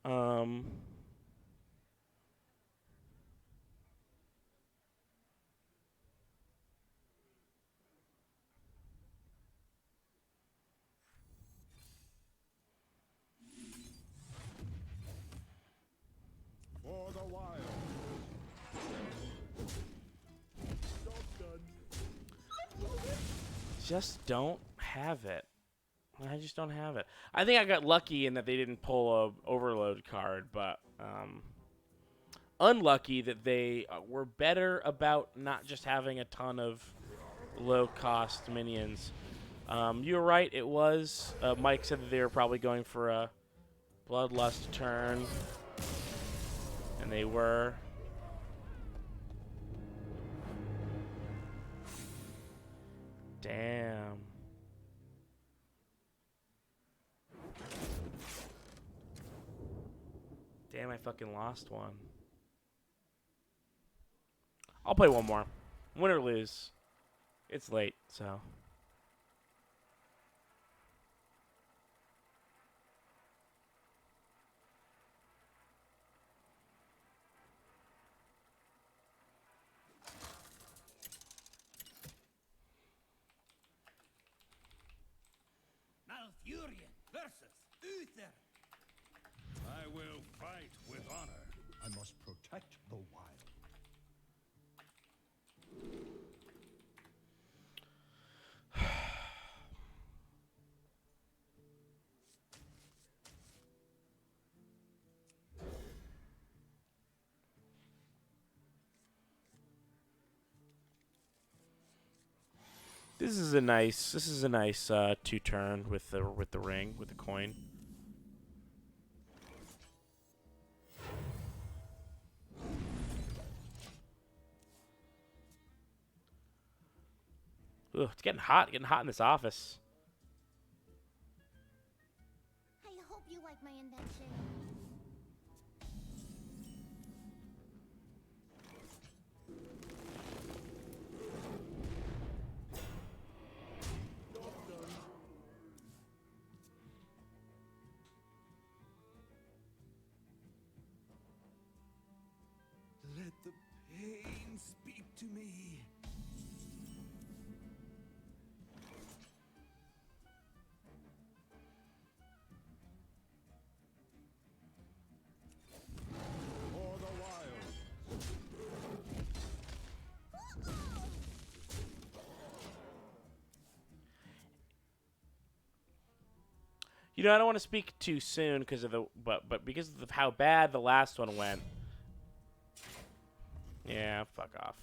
Um. For the wild. Job's done. Just don't have it. I just don't have it. I think I got lucky in that they didn't pull a overload card, but unlucky that they were better about not just having a ton of low-cost minions. You were right. It was. Mike said that they were probably going for a Bloodlust turn, and they were. Damn. Damn, I fucking lost one. I'll play one more. Win or lose. It's late, so. versus Uther. I will fight with honor. I must protect the wild. This is a nice 2-turn with the ring, with the coin. Ugh, it's getting hot in this office. I hope you like my invention. Let the pain speak to me. For the wild. You know, I don't want to speak too soon because of the but because of how bad the last one went. Yeah, fuck off.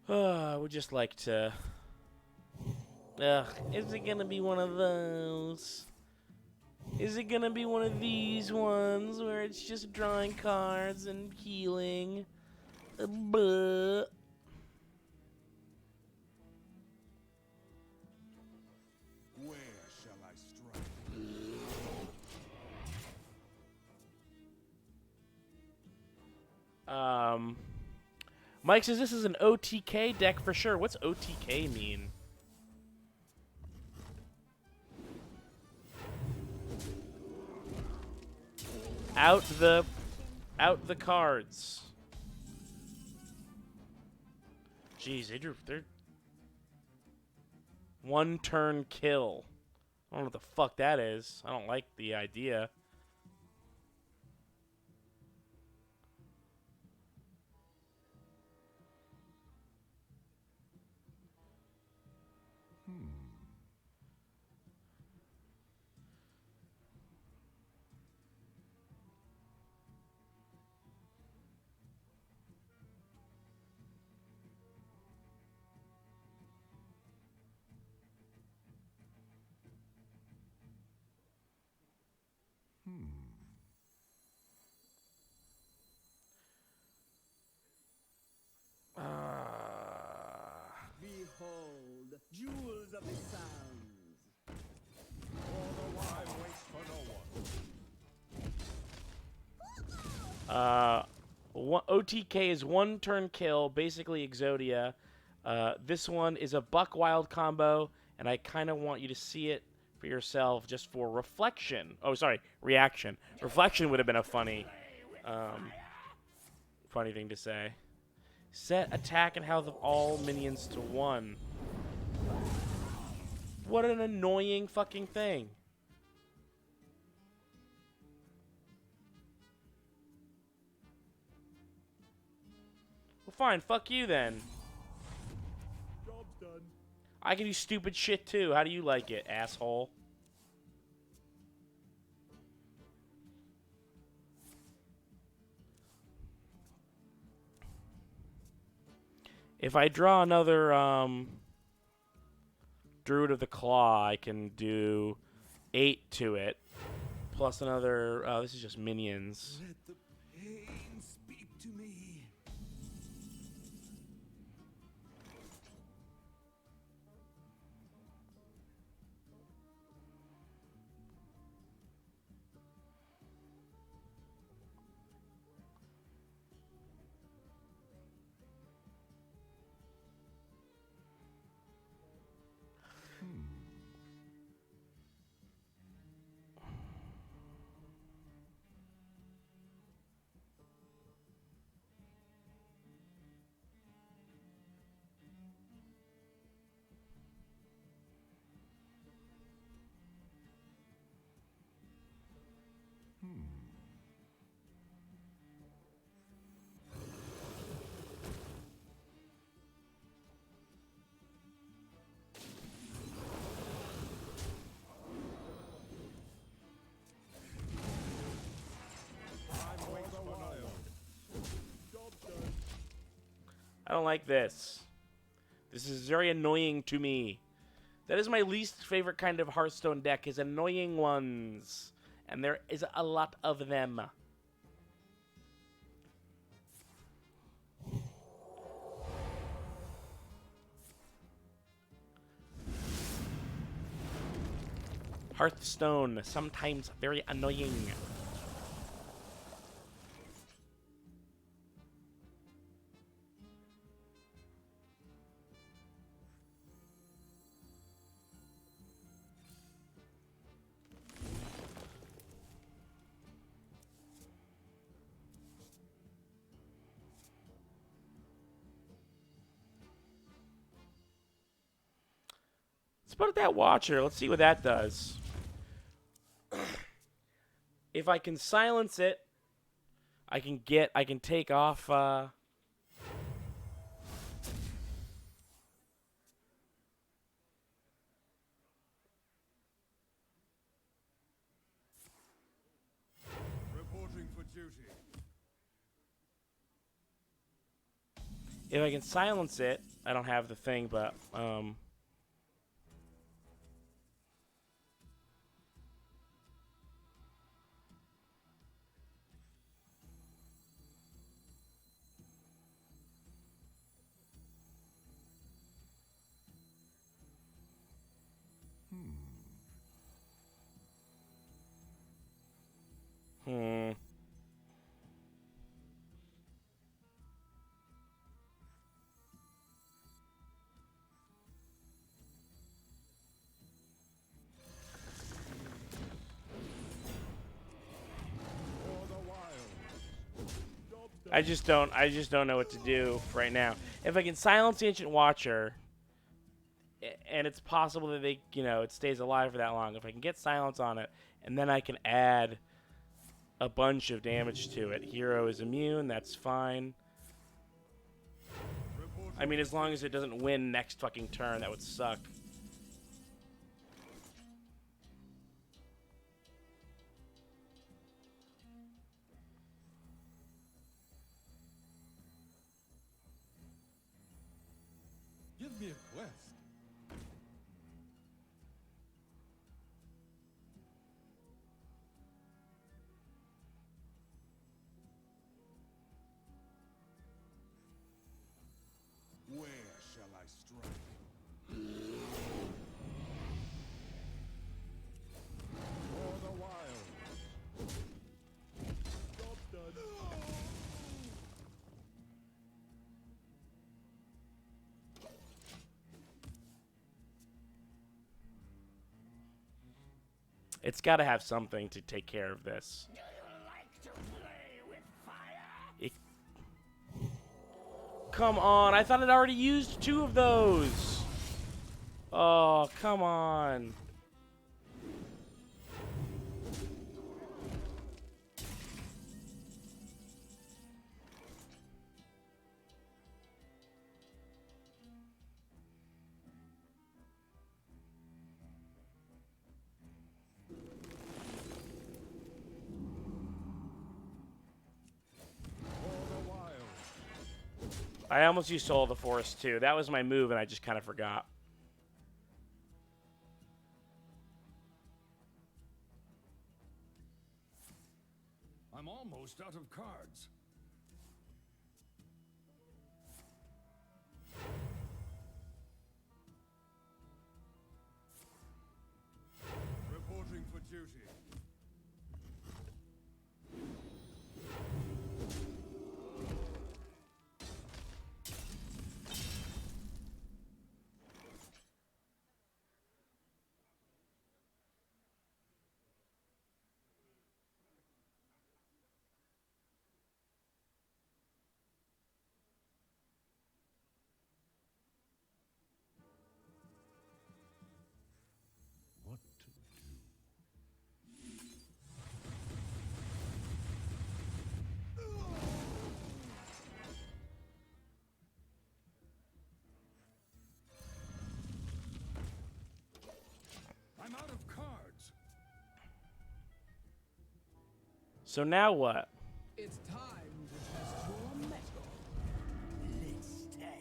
I would just like to. Ugh, is it gonna be one of those? Is it gonna be one of these ones where it's just drawing cards and healing? Buh. Where shall I strike? Mike says this is an OTK deck for sure. What's OTK mean? Out the cards. Jeez, they're 1-turn kill. I don't know what the fuck that is. I don't like the idea. Behold, jewels of the sands. For the wild waits for no one. OTK is 1-turn kill, basically Exodia. This one is a Buck Wild combo, and I kind of want you to see it for yourself just for reflection. Oh, sorry, reaction. Reflection would have been a funny thing to say. Set attack and health of all minions to 1. What an annoying fucking thing. Well, fine, fuck you then. Job's done. I can do stupid shit too. How do you like it, asshole? If I draw another Druid of the Claw, I can do 8 to it. Plus another... Oh, this is just minions. Let the pain speak to me. I don't like this. This is very annoying to me. That is my least favorite kind of Hearthstone deck, is annoying ones. And there is a lot of them. Hearthstone, sometimes very annoying. Let's put that Watcher. Let's see what that does. If I can silence it, I can take off, Reporting for duty. if I can silence it, I don't have the thing, but, hmm. For the wild. I just don't know what to do right now. If I can silence the Ancient Watcher, and it's possible that it stays alive for that long. If I can get silence on it, and then I can add a bunch of damage to it. Hero is immune, that's fine. I mean, as long as it doesn't win next fucking turn, that would suck. Give me a quest. Where shall I strike? For the wild. Job done. It's got to have something to take care of this. Come on, I thought I'd already used 2 of those. Oh, come on. I almost used Soul of the Forest too. That was my move, and I just kind of forgot. I'm almost out of cards. Reporting for duty. What to do? I'm out of cards. So now what? It's time to test your metal. Let's test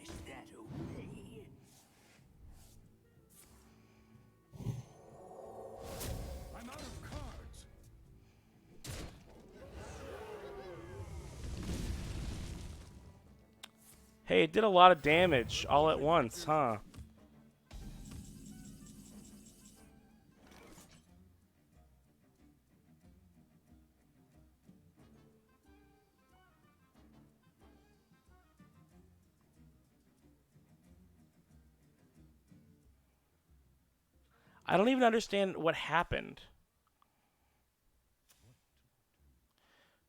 Hey, it did a lot of damage all at once, huh? I don't even understand what happened.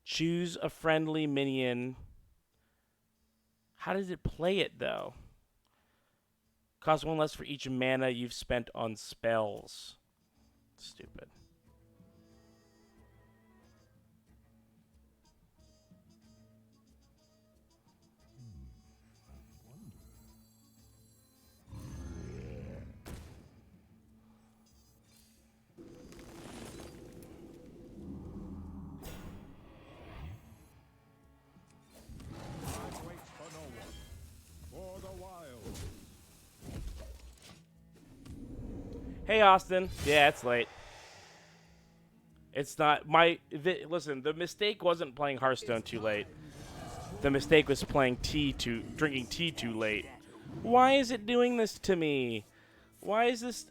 Choose a friendly minion. How does it play it, though? Cost 1 less for each mana you've spent on spells. Stupid. Time waits for no one. For the wild. Hey, Austin. Yeah, it's late. It's not my. Listen, the mistake wasn't playing Hearthstone too late. The mistake was drinking tea too late. Why is it doing this to me? Why is this?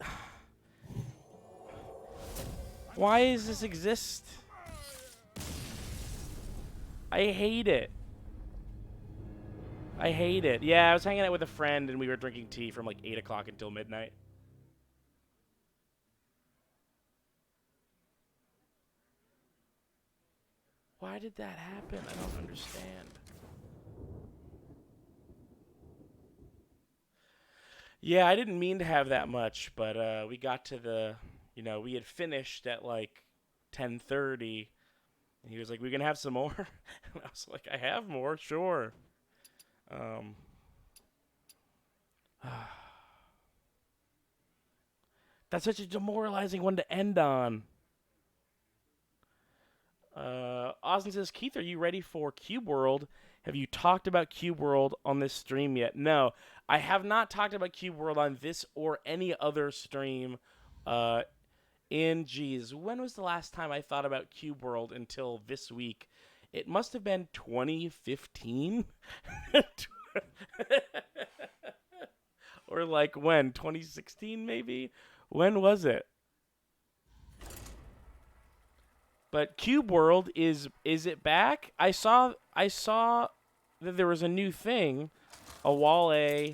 Why does this exist? I hate it. I hate it. Yeah, I was hanging out with a friend and we were drinking tea from like 8 o'clock until midnight. Why did that happen? I don't understand. Yeah, I didn't mean to have that much, but we got to the, we had finished at like 10:30, and he was like, "We can have some more," and I was like, "I have more, sure." That's such a demoralizing one to end on. Austin says, Keith, are you ready for Cube World? Have you talked about Cube World on this stream yet? No, I have not talked about Cube World on this or any other stream. Geez, when was the last time I thought about Cube World until this week? It must have been 2015? Or like when? 2016 maybe? When was it? But Cube World is it back? I saw that there was a new thing, a Wale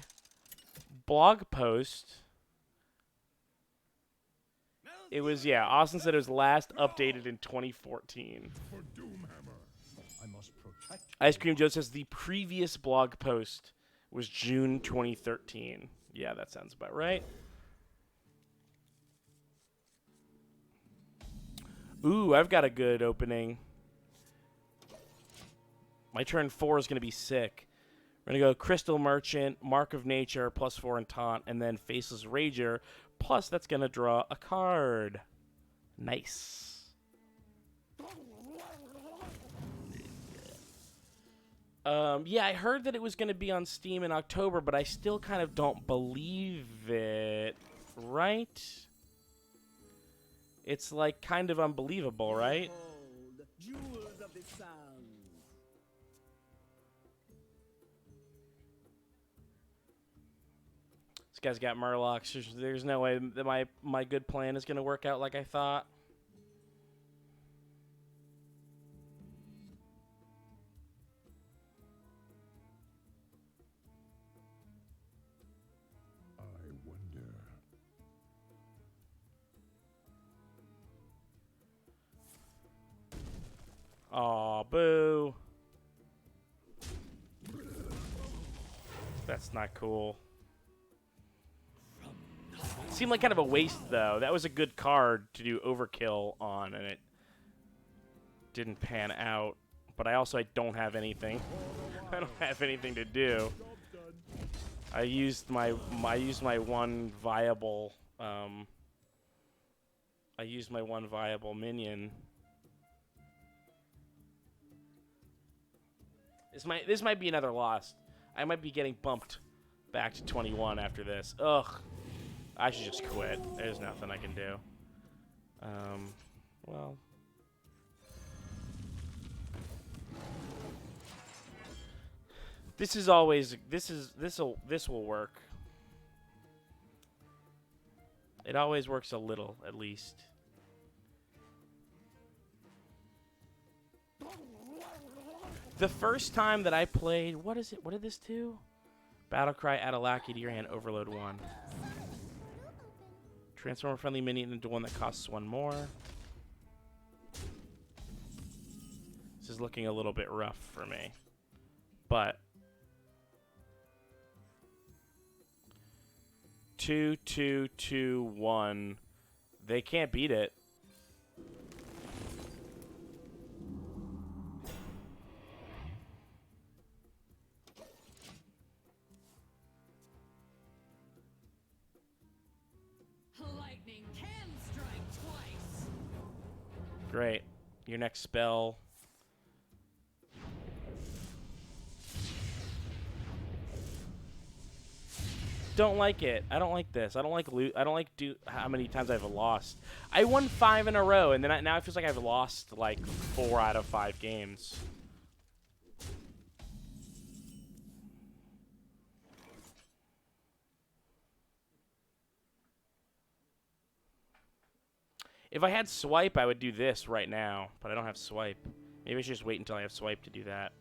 blog post. It was, yeah, Austin said it was last updated in 2014. For Doomhammer. I must protect. Ice Cream Joe says the previous blog post was June 2013. Yeah, that sounds about right. Ooh, I've got a good opening. My turn 4 is going to be sick. We're going to go Crystal Merchant, Mark of Nature, +4 and Taunt, and then Faceless Rager. Plus, that's going to draw a card. Nice. Yeah, I heard that it was going to be on Steam in October, but I still kind of don't believe it. Right? It's like kind of unbelievable, right? Behold, jewels of the sounds. This guy's got Murlocs. There's no way that my good plan is going to work out like I thought. I wonder. Aw, boo. That's not cool. Seemed like kind of a waste, though. That was a good card to do overkill on, and it didn't pan out. But I don't have anything. I don't have anything to do. I used my one viable minion. This might be another loss. I might be getting bumped back to 21 after this. Ugh. I should just quit. There's nothing I can do. Well. This is always this will work. It always works a little, at least. The first time that I played, what is it? What did this do? Battlecry, add a lackey to your hand, overload 1. Transform a friendly minion into one that costs 1 more. This is looking a little bit rough for me. But 2, 2, 2, 1. They can't beat it. Lightning can strike twice. Great. Your next spell. Don't like it. I don't like this. I don't like how many times I've lost. I won 5 in a row, and then now it feels like I've lost like 4 out of 5 games. If I had swipe, I would do this right now, but I don't have swipe. Maybe I should just wait until I have swipe to do that.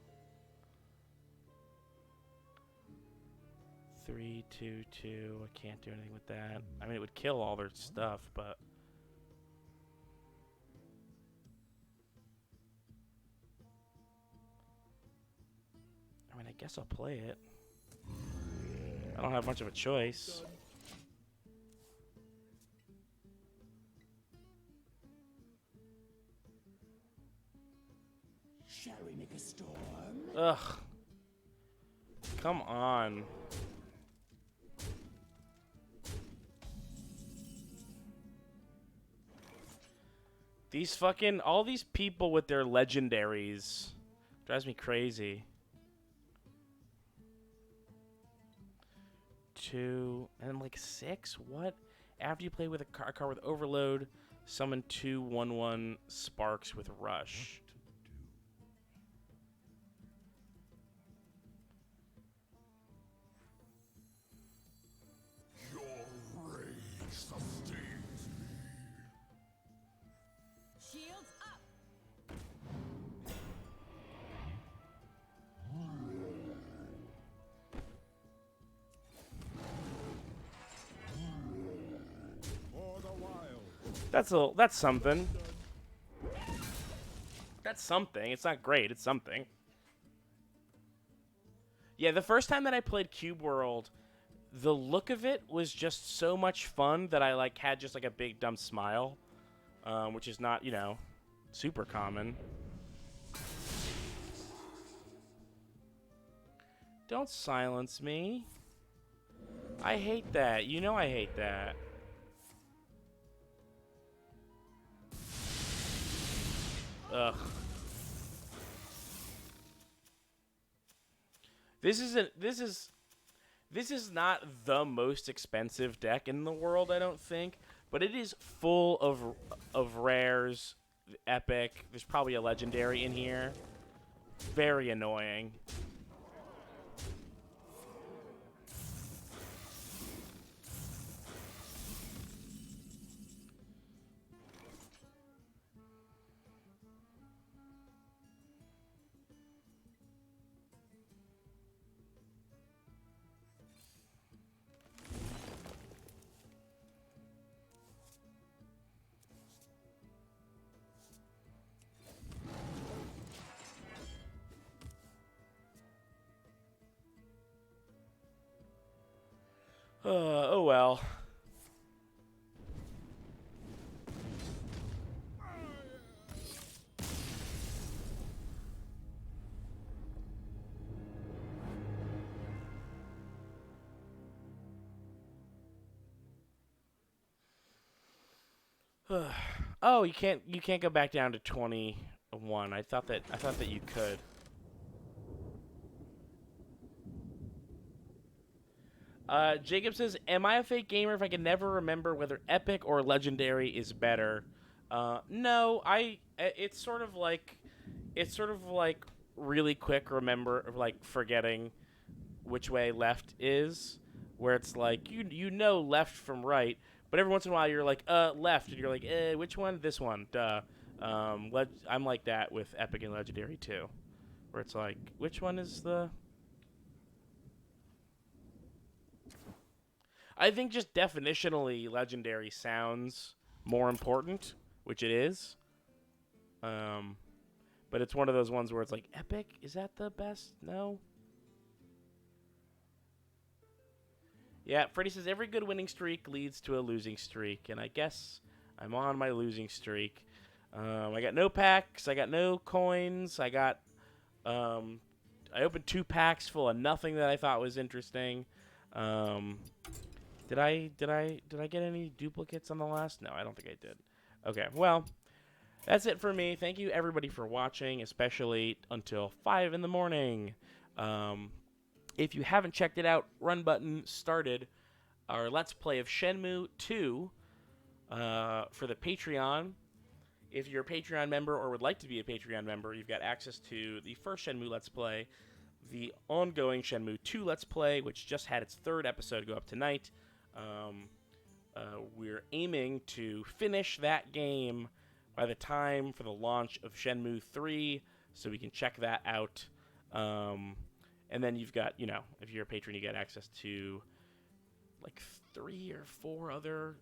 3, 2, 2. I can't do anything with that. I mean, it would kill all their stuff, but... I mean, I guess I'll play it. I don't have much of a choice. Shall we make a storm? Ugh. Come on. These fucking... all these people with their legendaries drives me crazy. 2 and like 6? What? After you play with a card with overload, summon 2 1/1 sparks with rush. Your rage sustains me. Shields up. For the wild. That's something. That's something. It's not great. It's something. Yeah, the first time that I played Cube World, the look of it was just so much fun that I like had just like a big dumb smile, which is not, you know, super common. Don't silence me. I hate that. You know I hate that. Ugh. This is not the most expensive deck in the world, I don't think, but it is full of rares, epic. There's probably a legendary in here. Very annoying. Oh well. Oh, you can't go back down to 21. I thought that you could. Jacob says, "Am I a fake gamer if I can never remember whether epic or legendary is better?" No, it's sort of like really quick like forgetting. which way left is, where it's like you know left from right, but every once in a while you're like left, and you're like which one? This one. Duh. I'm like that with Epic and Legendary too, where it's like which one is the. I think just definitionally, Legendary sounds more important, which it is. But it's one of those ones where it's like, Epic? Is that the best? No? Yeah, Freddy says, every good winning streak leads to a losing streak. And I guess I'm on my losing streak. I got no packs. I got no coins. I got... I opened 2 packs full of nothing that I thought was interesting. Did I get any duplicates on the last? No, I don't think I did. Okay, well... That's it for me. Thank you, everybody, for watching, especially until 5 in the morning. If you haven't checked it out, Run Button started our Let's Play of Shenmue 2 for the Patreon. If you're a Patreon member or would like to be a Patreon member, you've got access to the first Shenmue Let's Play, the ongoing Shenmue 2 Let's Play, which just had its 3rd episode go up tonight. We're aiming to finish that game by the time for the launch of Shenmue 3, so we can check that out. And then you've got, if you're a patron, you get access to like 3 or 4 other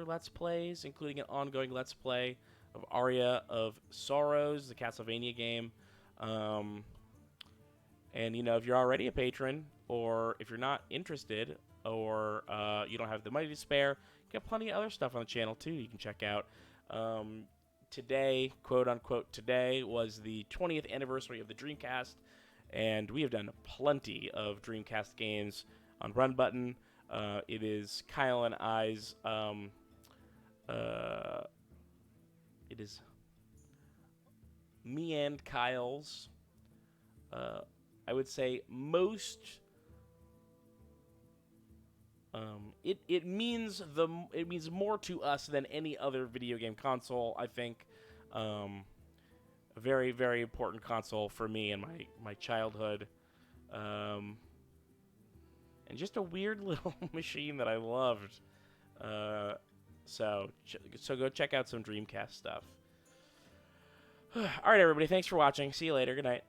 Let's Plays, including an ongoing Let's Play of Aria of Sorrows, the Castlevania game. And, if you're already a patron, or if you're not interested, or you don't have the money to spare, you got plenty of other stuff on the channel, too, you can check out. Today, quote-unquote today, was the 20th anniversary of the Dreamcast, and we have done plenty of Dreamcast games on Run Button. It is Kyle and I's, it is me and Kyle's, I would say most... It means more to us than any other video game console. I think a very, very important console for me in my childhood, and just a weird little machine that I loved. So go check out some Dreamcast stuff. All right, everybody, thanks for watching. See you later. Good night.